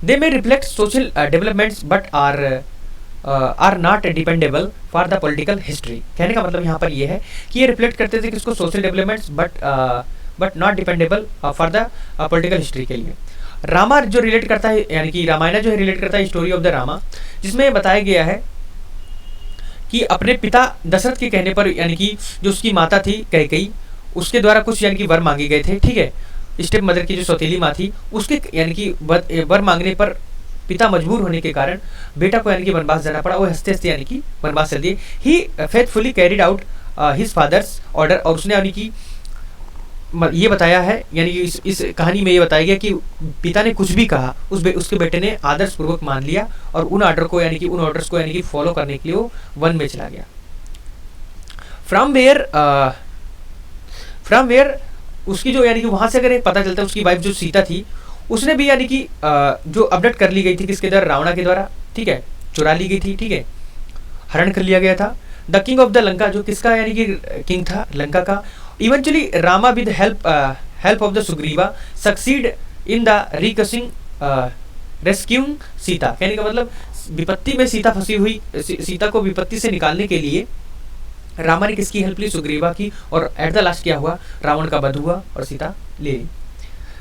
They may reflect social developments but are not dependable for the political history. कहने का मतलब यहाँ पर ये है कि ये रिफ्लेक्ट करते थे किसको, social developments but not dependable for the political history के लिए. रामा जो रिलेट करता है यानी कि रामायण जो है रिलेट करता है स्टोरी ऑफ द रामा, जिसमें बताया गया है कि अपने पिता दशरथ के कहने पर यानी कि जो उसकी माता थी कैकेयी उसके द्वारा कुछ यानी कि वर मांगे गए थे. ठीक है, स्टेप मदर की जो सौतेली माँ थी उसके यानी कि वर मांगने पर पिता मजबूर होने के कारण बेटा को यानी कि वनवास जाना पड़ा. वो हंसते हंसते यानी कि वनवास चल दिए. He faithfully carried out his father's order, और उसने यानी कि ये बताया है यानी कि इस कहानी में ये बताया गया कि पिता ने कुछ भी कहा उसके बेटे ने आदर्शपूर्वक मान लिया और उन ऑर्डर्स को यानी कि फॉलो करने के लिए वो वन में चला गया. फ्रॉम वेयर उसकी जो यानी कि वहाँ से अगर पता चलता है उसकी वाइफ जो सीता थी उसने भी यानी कि जो अपडेट कर ली गई थी किसके द्वारा, रावणा के द्वारा. ठीक है, चुरा ली गई थी. ठीक है, हरण कर लिया गया था. The king of the Lanka, जो किसका यानी कि किंग था लंका का. Eventually Rama with help of the Sugriva succeed in the rescuing Sita. कहने का मतलब विपत्ति में सीता फंसी हुई, सीता को विपत्ति से निकालने के लिए रामा ने किसकी हेल्प ली, सुग्रीवा की. और एट द लास्ट क्या हुआ, रावण का वध हुआ और सीता ले ली.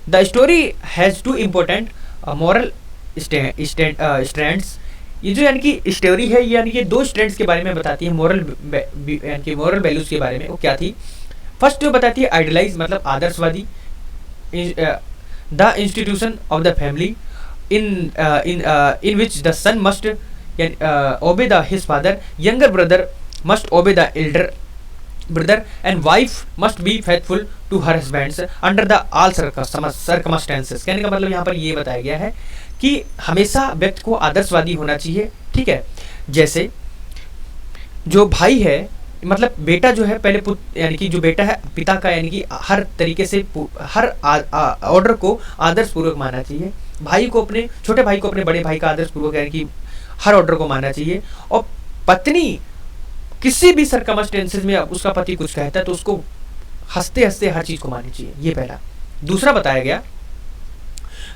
The story has two important moral strands. ये जो यानी कि स्टोरी है यानी कि दो स्ट्रैंड्स के बारे में बताती है, यानी कि मॉरल वैल्यूज के बारे में. वो क्या थी, फर्स्ट जो बताती है आइडलाइज मतलब आदर्शवादी, the institution of the family in which the son must obey the his father, younger brother must obey the elder brother, and wife must be faithful to her husbands under the all circumstances. कहने का मतलब यहाँ पर ये बताया गया है कि हमेशा व्यक्ति को आदर्शवादी होना चाहिए. ठीक है, जैसे जो भाई है मतलब बेटा जो है पहले पुत्र यानी कि जो बेटा है पिता का यानी कि हर तरीके से हर ऑर्डर को आदर्शपूर्वक मानना चाहिए. भाई को अपने छोटे भाई को अपने बड़े भाई का आदर्शपूर्वक यानी कि हर ऑर्डर को मानना चाहिए. और पत्नी किसी भी सरकमस्टेंसेस में उसका पति कुछ कहता है तो उसको हंसते हंसते हर चीज को माननी चाहिए. ये पहला. दूसरा बताया गया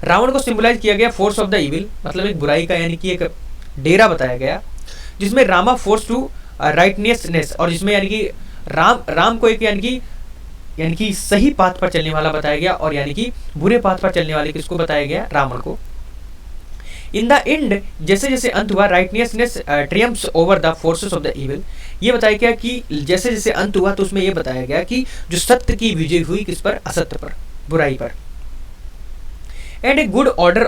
रावण को सिंबलाइज किया गया फोर्स ऑफ द इविल, मतलब एक बुराई का यानी कि एक डेरा बताया गया, जिसमें रामा फोर्स टू राइटनेसनेस, और जिसमें यानी कि राम को एक यानी कि सही पाथ पर चलने वाला बताया गया, और यानी कि बुरे पाथ पर चलने वाले किसको बताया गया, रावण को. इन द एंड जैसे जैसे अंत हुआ righteousness triumphs over the forces of the evil. ये बताया गया कि जैसे जैसे अंत हुआ तो उसमें ये बताया गया कि जो सत्य की विजय हुई किस पर, असत्य पर, बुराई पर. And a good order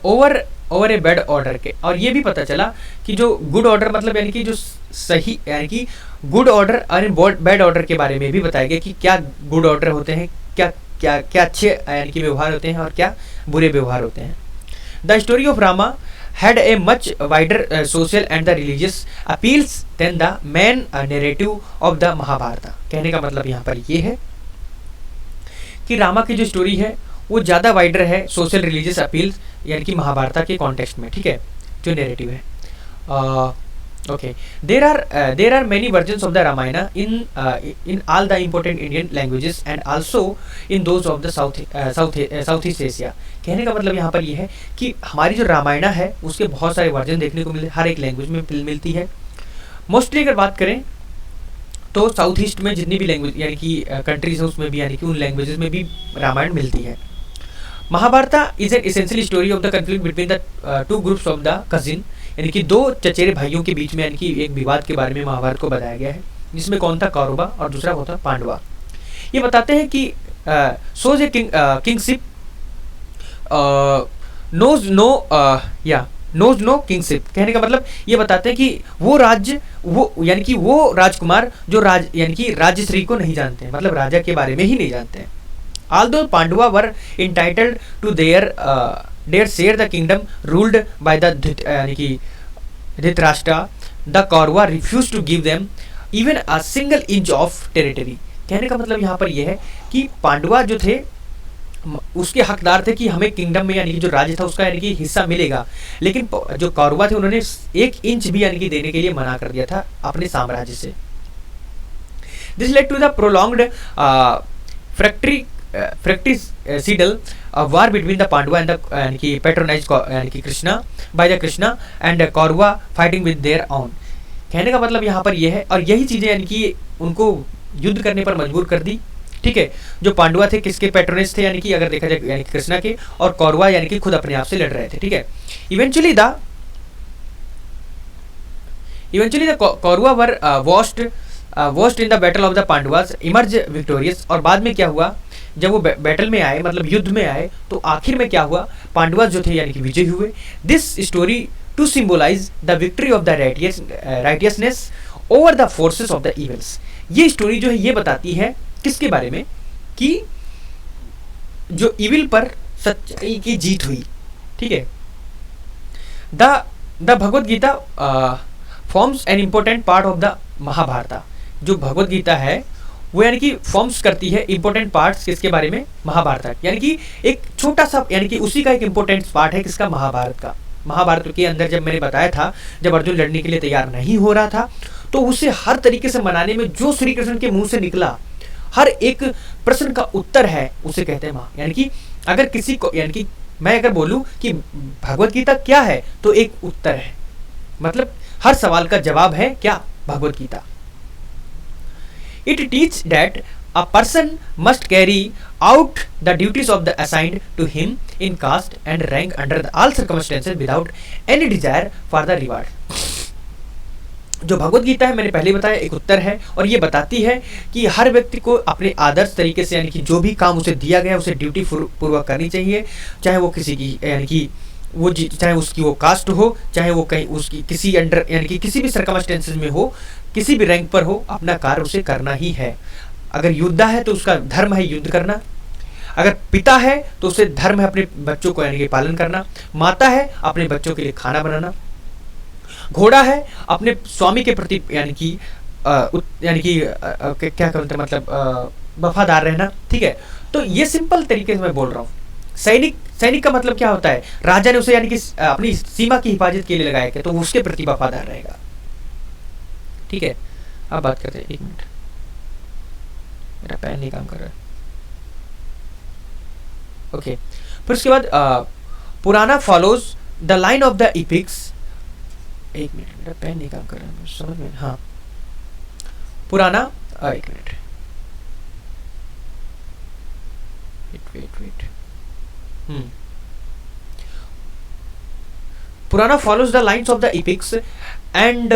over a bad order के. और ये भी पता चला कि जो गुड ऑर्डर मतलब यानी कि जो सही यानी कि गुड ऑर्डर और बैड ऑर्डर के बारे में भी बताया गया कि क्या गुड ऑर्डर होते हैं, क्या क्या क्या अच्छे यानी कि व्यवहार होते हैं और क्या बुरे व्यवहार होते हैं. The story of Rama had a much wider social and the religious appeals than the main narrative of the Mahabharata. कहने का मतलब यहाँ पर ये है कि रामा की जो स्टोरी है वो ज़्यादा वाइडर है सोशल रिलीजियस अपील्स यानी कि महाभारत के कॉन्टेक्स्ट में. ठीक है, जो नैरेटिव है Okay, there are many versions of the Ramayana in all the important Indian languages and also in those of the Southeast Asia. कहने का मतलब यहाँ पर ये है कि हमारी जो रामायण है उसके बहुत सारे वर्जन देखने को मिलते, हर एक लैंग्वेज में मिलती है. मोस्टली अगर बात करें तो साउथ ईस्ट में जितनी भी लैंग्वेज यानी कि कंट्रीज हैं उसमें भी यानी कि उन लैंग्वेजेस में भी रामायण मिलती है. Mahabharata is an essential story of the conflict between the two groups of the cousin, यानी कि दो चचेरे भाइयों के बीच में यानी कि एक विवाद के बारे में महाभारत को बताया गया है, जिसमें कौन था कौरवा और दूसरा कौन था पांडवा. ये बताते हैं कि सोज ए किंगशिप नोज नो किंगशिप. कहने का मतलब ये बताते हैं कि वो राज्य वो यानी कि वो राजकुमार जो यानी कि राजश्री को नहीं जानते हैं, मतलब राजा के बारे में ही नहीं जानते हैं. Although Pandava were entitled to their share the kingdom ruled by the Dhritarashtra, the Kaurava refused to give them even a single inch of territory. कहने का मतलब यहाँ पर यह है कि पांडवा जो थे उसके हकदार थे कि हमें किंगडम में यानी कि जो राज्य था उसका यानी कि हिस्सा मिलेगा, लेकिन जो कौरवा थे उन्होंने 1 इंच भी यानी कि देने के लिए मना कर दिया था अपने साम्राज्य से. This led to the prolonged fratricidal war between the Pandava and the patronized Krishna by the Krishna and Kaurava fighting with their own. कहने का मतलब यहाँ पर यह है और यही चीजें यानी कि उनको युद्ध करने पर मजबूर कर दी. ठीक है, जो पांडवा थे किसके पैट्रोनेज थे यानी कि अगर देखा जाए यानी कि कृष्णा के, और कौरवा यानी कि खुद अपने आप से लड़ रहे थे. ठीक है, eventually the Kaurava were worsted in the battle of the Pandavas emerge victorious. और बाद में क्या हुआ, जब वो बैटल में आए मतलब युद्ध में आए तो आखिर में क्या हुआ, पांडवा जो थे यानी कि विजय हुए. This story to symbolise the victory of the righteousness over the forces of the evils. ये स्टोरी जो है ये बताती है किसके बारे में, कि जो इविल पर सच्चाई की जीत हुई. ठीक है, the Bhagavad Gita forms an important part of the Mahabharata. जो भगवद गीता है वो यानी कि फॉर्म्स करती है इंपॉर्टेंट पार्ट्स किसके बारे में, महाभारत. यानी कि एक छोटा सा यानी कि उसी का एक इंपॉर्टेंट पार्ट है किसका, महाभारत का. महाभारत के अंदर जब मैंने बताया था जब अर्जुन लड़ने के लिए तैयार नहीं हो रहा था तो उसे हर तरीके से मनाने में जो श्री कृष्ण के मुंह से निकला हर एक प्रश्न का उत्तर है उसे कहते हैं माँ. यानी कि अगर किसी को यानी कि मैं अगर बोलूं कि भगवद गीता क्या है तो एक उत्तर है, मतलब हर सवाल का जवाब है क्या, Bhagavad Gita. It teaches that a person must carry out the duties of the assigned to him in caste and rank under all circumstances without any desire for the reward. जो भगवद गीता है मैंने पहले बताया एक उत्तर है और ये बताती है कि हर व्यक्ति को अपने आदर्श तरीके से यानी कि जो भी काम उसे दिया गया उसे ड्यूटी पूर्वक करनी चाहिए, चाहे वो किसी की यानी कि वो चाहे उसकी वो कास्ट हो, चाहे वो कहीं उसकी किसी अंडर यानी कि किसी भी सर्कमस्टेंसेस में हो, किसी भी रैंक पर हो, अपना कार्य उसे करना ही है. अगर योद्धा है तो उसका धर्म है युद्ध करना, अगर पिता है तो उसे धर्म है अपने बच्चों को यानी कि पालन करना, माता है अपने बच्चों के लिए खाना बनाना, घोड़ा है अपने स्वामी के प्रति यानी कि क्या कहते हैं मतलब वफादार रहना. ठीक है, तो ये सिंपल तरीके से मैं बोल रहा हूँ. सैनिक का मतलब क्या होता है, राजा ने उसे यानी कि अपनी सीमा की हिफाजत के लिए लगाया गया तो वो उसके प्रति वफादार रहेगा. ठीक है, अब बात करते हैं. 1 मिनट, मेरा पैन नहीं काम कर रहा है. ओके, फिर उसके बाद पुराना follows the line of the इपिक्स. 1 minute, मेरा पैन नहीं काम कर रहा है समझ में. हाँ, Purana 1 minute, wait. Purana follows the lines of the epics and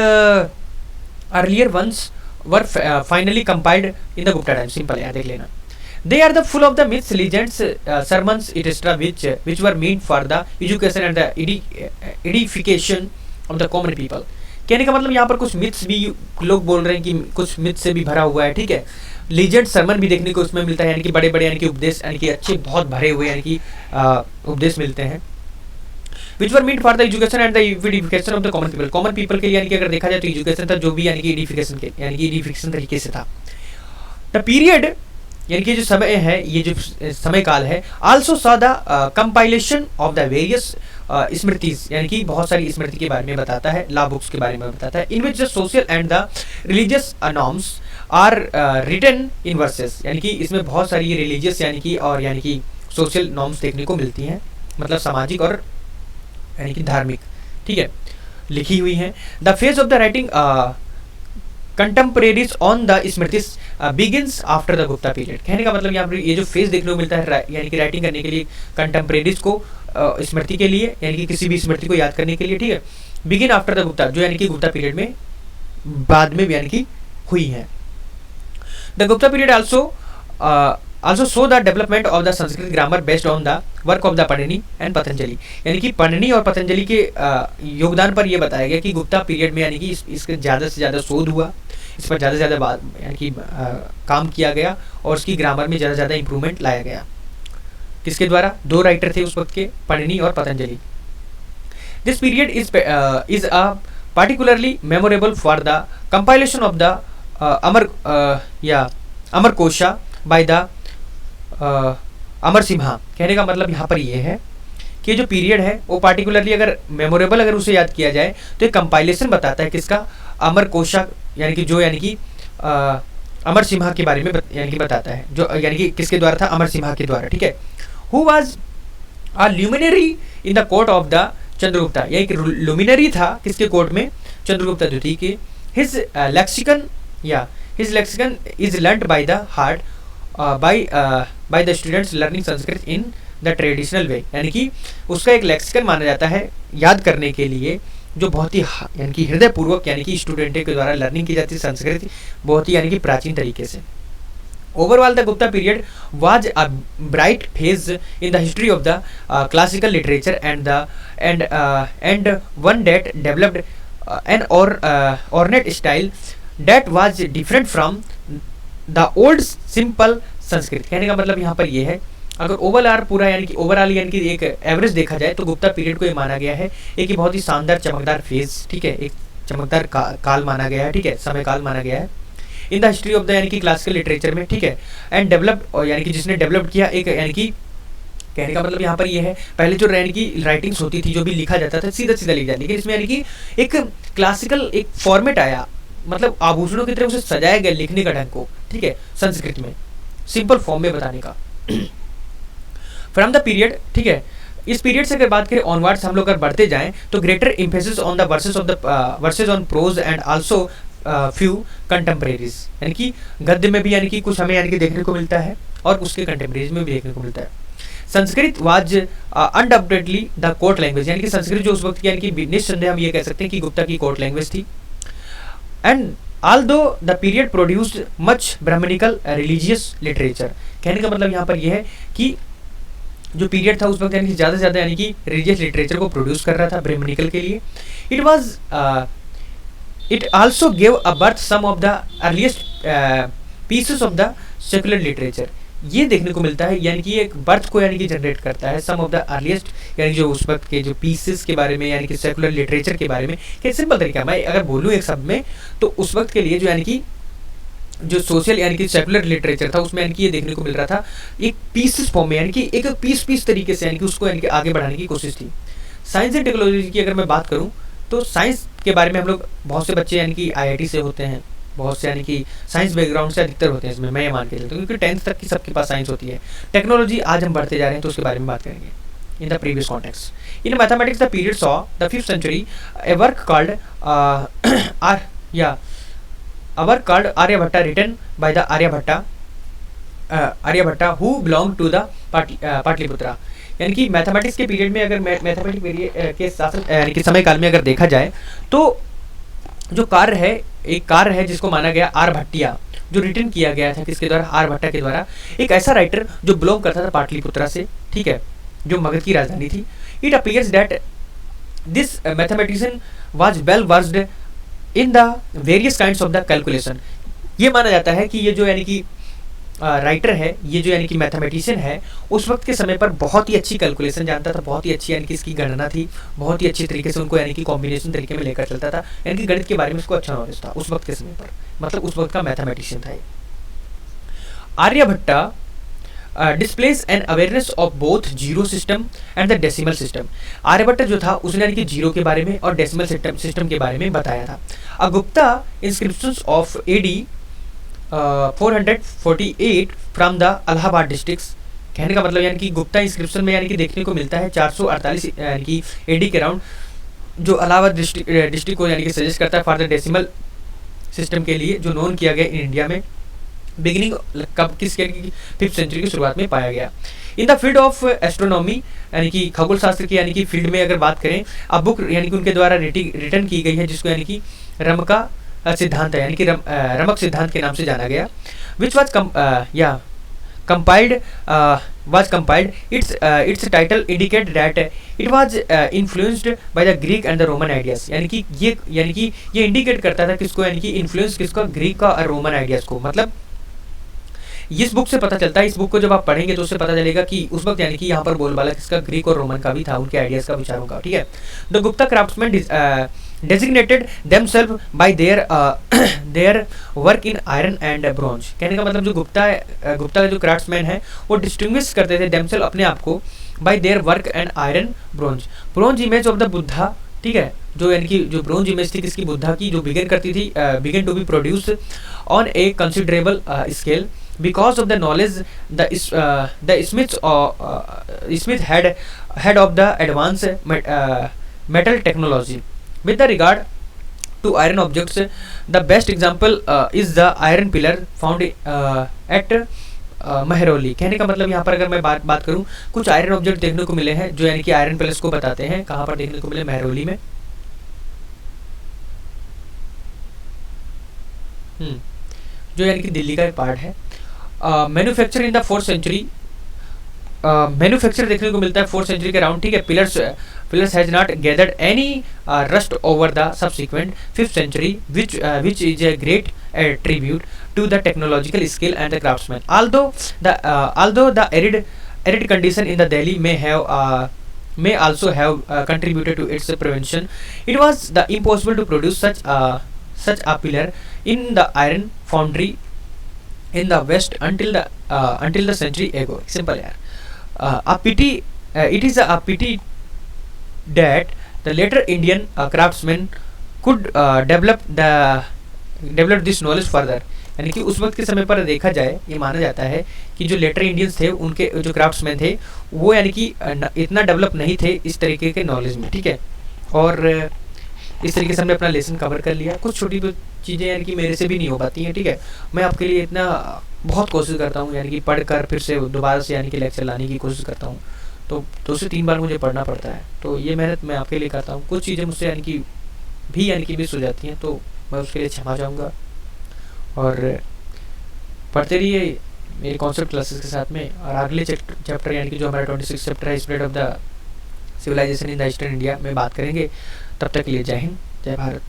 earlier ones were finally compiled in the Gupta times. Simple याद देख लेना. They are the full of the myths, legends, sermons, etc. which were meant for the education and the edification of the common people. कहने का मतलब यहाँ पर कुछ मिथ्स भी लोग बोल रहे हैं कि कुछ मिथ से भी भरा हुआ है. ठीक है, लीजेंड सरमन भी देखने को उसमें मिलता है, यानी कि बड़े बड़े यानी कि उपदेश यानी कि अच्छे बहुत भरे हुए यानी कि उपदेश मिलते हैं. Which were meant for the education and the edification of the common people. Common people के लिए यानी कि अगर देखा जाए तो एजुकेशन था जो भी यानी कि एडिफिकेशन के यानी कि एडिफिकेशन तरीके से था. द पीरियड यानी कि जो समय है, ये जो समय काल है, also saw the compilation of the various smriti यानी कि बहुत सारी स्मृति के बारे में बताता है, लॉ बुक्स के बारे में बताता है। In which the social and the religious norms are written in verses, यानी कि इसमें बहुत सारी रिलीजियस यानी कि सोशल नॉर्म्स देखने को मिलती हैं, मतलब सामाजिक और यानी कि धार्मिक, ठीक है, लिखी हुई हैं। The phase of the writing contemporaries on the smritis begins after the Gupta period. कहने का मतलब यहाँ पर ये जो फेज देखने को मिलता है यानी कि राइटिंग करने के लिए कंटेम्परेरीज को स्मृति के लिए यानी कि किसी भी स्मृति को याद करने के लिए, ठीक है, बिगिन आफ्टर द गुप्ता, जो यानी कि गुप्ता पीरियड में बाद में यानी कि हुई है। The Gupta period also show the development of the Sanskrit grammar based on the work of the Panini and Patanjali, यानी कि पणिनि और पतंजलि के योगदान पर यह बताया गया कि गुप्ता पीरियड में यानी कि इसके ज़्यादा से ज़्यादा शोध हुआ, इस पर ज़्यादा से ज़्यादा यानी कि काम किया गया और उसकी ग्रामर में ज़्यादा से ज़्यादा इंप्रूवमेंट लाया गया। किसके द्वारा? दो राइटर थे उस वक्त के, पणिनि और Patanjali. This period is a particularly memorable for the compilation of the Amar Kosha by the Amar Simha. कहने का मतलब यहाँ पर ये है कि जो पीरियड है वो पार्टिकुलरली अगर मेमोरेबल अगर उसे याद किया जाए तो एक कंपाइलेशन बताता है, किसका? अमर कोशा, यानी कि जो यानी कि अमर सिम्हा के बारे में यानी कि बताता है, जो यानी कि किसके द्वारा था? अमर सिम्हा के द्वारा, ठीक है। Who was a luminary in the court of the Chandragupta, यह एक लुमिनरी था किसके कोर्ट में? चंद्रगुप्ता द्वितीय के। His lexicon is learned by the heart by the students learning Sanskrit in the traditional way, यानी कि उसका एक लेक्सिकन माना जाता है याद करने के लिए, जो बहुत ही यानी कि हृदयपूर्वक यानी कि स्टूडेंट के द्वारा लर्निंग की जाती है संस्कृत बहुत ही यानी कि प्राचीन तरीके से। Overall the Gupta period was a bright phase in the history of the classical literature and one that developed N ornate style that was different from the old simple Sanskrit. कहने का मतलब यहाँ पर ये है, अगर ओवरऑल यानी कि एक एवरेज देखा जाए तो गुप्ता पीरियड को ये माना गया है एक बहुत ही शानदार चमकदार फेज, ठीक है, एक चमकदार काल माना गया है, ठीक है, समय काल माना गया है in the history of the यानी कि क्लासिकल लिटरेचर में, ठीक है, एंड डेवलप्ड यानी कि जिसने डेवलप किया एक यानी कि कहने का मतलब यहाँ पर ये है, पहले जो यानी कि राइटिंग्स होती थी, जो भी लिखा जाता था सीधा सीधा लिख जाती, लेकिन इसमें यानी कि एक क्लासिकल एक फॉर्मेट आया, मतलब आभूषणों की तरह उसे सजाया गया लिखने का ढंग को, ठीक है, संस्कृत में सिंपल फॉर्म में बताने का। फ्रॉम द पीरियड, ठीक है, इस पीरियड से अगर बात करें ऑनवर्ड्स हम लोग अगर बढ़ते जाएं तो greater emphasis on the verses on prose and also few contemporaries, यानी कि गद्य में भी यानी कि कुछ हमें यानी कि देखने को मिलता है और उसके कंटेम्परेरीज में भी देखने को मिलता है। Sanskrit was undoubtedly the court language, यानी कि संस्कृत जो उस वक्त की यानी कि निस्संदेह हम ये कह सकते हैं कि गुप्ता की कोर्ट लैंग्वेज थी। And although the period produced much Brahmanical religious literature, कहने का मतलब यहाँ पर यह है कि जो पीरियड था उस वक्त यानी कि ज़्यादा से ज़्यादा यानी कि रिलीजियस लिटरेचर को प्रोड्यूस कर रहा था ब्राह्मणिकल के लिए। It also gave a birth some of the earliest pieces of the secular literature, ये देखने को मिलता है, यानी कि एक बर्थ को यानी कि जनरेट करता है सम ऑफ द अर्लीस्ट, यानी जो उस वक्त के जो पीसेस के बारे में यानी कि सेकुलर लिटरेचर के बारे में। क्या सिंपल तरीका मैं अगर बोलूँ एक शब्द में तो उस वक्त के लिए जो यानी कि जो सोशल यानी कि सेकुलर लिटरेचर था उसमें यानी कि ये देखने को मिल रहा था एक पीसेस फॉर्म में, यानी कि एक पीस तरीके से यानी कि उसको यानी कि आगे बढ़ाने की कोशिश थी। साइंस एंड टेक्नोलॉजी की अगर मैं बात करूँ तो साइंस के बारे में हम लोग बहुत से बच्चे यानी कि IIT से होते हैं, बहुत से यानी कि साइंस बैकग्राउंड से अधिकतर होते हैं इसमें, मैं ये मान के चलता हूँ क्योंकि 10th तक की सबके पास साइंस होती है। टेक्नोलॉजी आज हम बढ़ते जा रहे हैं तो उसके बारे में बात करेंगे। In the previous context in mathematics the period saw the 5th century a work called Aryabhatta written by the Aryabhatta who belonged to the Pataliputra, यानी कि मैथमेटिक्स के पीरियड में अगर मैथमेटिक्स पीरियड के शासन यानी कि समय काल में अगर देखा जाए तो जो कार्य है एक कार्य है जिसको माना गया आर्यभट्टिया, जो रिटन किया गया था किसके द्वारा? आर्यभट्टा के द्वारा, एक ऐसा राइटर जो बिलोंग करता था पाटलिपुत्रा से, ठीक है, जो मगध की राजधानी थी। It appears that this mathematician was well versed in the various kinds of the calculation, ये माना जाता है कि ये जो यानी कि राइटर है, ये जो यानी कि मैथमेटिशियन है उस वक्त के समय पर बहुत ही अच्छी कैलकुलेशन जानता था, बहुत ही अच्छी यानी कि इसकी गणना थी, बहुत ही अच्छी तरीके से उनको यानी कि कॉम्बिनेशन तरीके में लेकर चलता था, यानी कि गणित के बारे में उसको अच्छा नॉलेज था उस वक्त के समय पर, मतलब उस वक्त का मैथमेटिशियन था। Aryabhatta displays an awareness of both zero system and the decimal system. Aryabhatt जो था उसने यानी कि जीरो के बारे में और डेसिमल सिस्टम के बारे में बताया था। A Gupta inscriptions of AD 448 from the Allahabad districts. कहने का मतलब यानी कि गुप्ता इंस्क्रिप्शन में यानी कि देखने को मिलता है 448 यानी कि एडी के राउंड, जो इलाहाबाद डिस्ट्रिक्ट को यानी कि सजेस्ट करता है फॉर द डेसिमल सिस्टम के लिए, जो नोन किया गया इन इंडिया में बिगिनिंग कब किस 5th सेंचुरी की शुरुआत में पाया गया। In the field of astronomy यानी कि खगोल शास्त्र की यानी कि फील्ड में अगर बात करें, अब बुक यानी कि उनके द्वारा रिटर्न की गई है जिसको यानी कि रमका सिद्धांत है, यानी कि रमक सिद्धांत के नाम से जाना गया, which was compiled. Its title indicate that it was influenced by the Greek and the Roman ideas। यानी कि ये इंडिकेट करता था किसको, यानी कि इन्फ्लुएंस किसको, ग्रीक का और रोमन आइडियाज को। मतलब इस बुक से पता चलता है, इस बुक को जब आप पढ़ेंगे तो उससे पता चलेगा कि उस वक्त यानी कि यहाँ पर बोलबाला किसका, ग्रीक और रोमन का भी था, उनके आइडियाज का, विचारों का। ठीक है। The Gupta craftsman designated themselves by their work in iron and bronze। कहने का मतलब जो गुप्ता का जो क्राफ्ट्समैन है वो डिस्टिंग्विश करते थे themselves अपने आप को by their work and iron bronze image of the Buddha. ठीक है, जो यानी कि जो ब्रोंज इमेज थी किसकी, बुद्धा की, जो began to be produce on a considerable scale because of the knowledge the Smith had of the advanced metal technology with the regard to iron objects। the best example is the iron pillar found at Mehrauli. कहने का मतलब यहाँ पर अगर मैं बात करूँ, कुछ आयरन ऑब्जेक्ट देखने को मिले हैं जो यानी कि आयरन पिलर्स को बताते हैं, कहाँ पर देखने को मिले, महरौली में। जो यानी कि दिल्ली का एक पार्ट है। Manufacture in the 4th century, manufacture देखने को मिलता है 4th सेंचुरी के राउंड। ठीक है। Pillars has not gathered any rust over the subsequent 5th century which is a great tribute to the technological skill and the craftsmen। although the arid condition in the Delhi may also have contributed to its prevention, it was the impossible to produce such a pillar in the iron foundry in the west until the century ago। simple यार। it is a pity that the later Indian craftsmen could develop this knowledge further। यानी कि उस वक्त के समय पर देखा जाए, ये माना जाता है कि जो लेटर इंडियंस थे, उनके जो क्राफ्ट्समैन थे वो यानी कि इतना डेवलप नहीं थे इस तरीके के नॉलेज में। ठीक है। और इस तरीके से हमने अपना लेसन कवर कर लिया। कुछ छोटी चीज़ें यानी कि मेरे से भी नहीं हो पाती हैं। ठीक है। मैं आपके लिए इतना बहुत कोशिश करता हूँ, यानी कि पढ़कर फिर से दोबारा से यानी कि लेक्चर लाने की कोशिश करता हूँ, तो 2 से 3 बार मुझे पढ़ना पड़ता है। तो ये मेहनत मैं आपके लिए करता हूँ। कुछ चीज़ें मुझसे यानी कि मिस हो जाती हैं, तो मैं उसके लिए क्षमा चाहूँगा। और पढ़ते रहिए मेरे कॉन्सेप्ट क्लासेस के साथ में। और अगले चैप्टर यानी कि जो हमारा 26 चैप्टर है, spread of the civilisation in the eastern India में बात करेंगे। तब तक के लिए जय हिंद, जय भारत।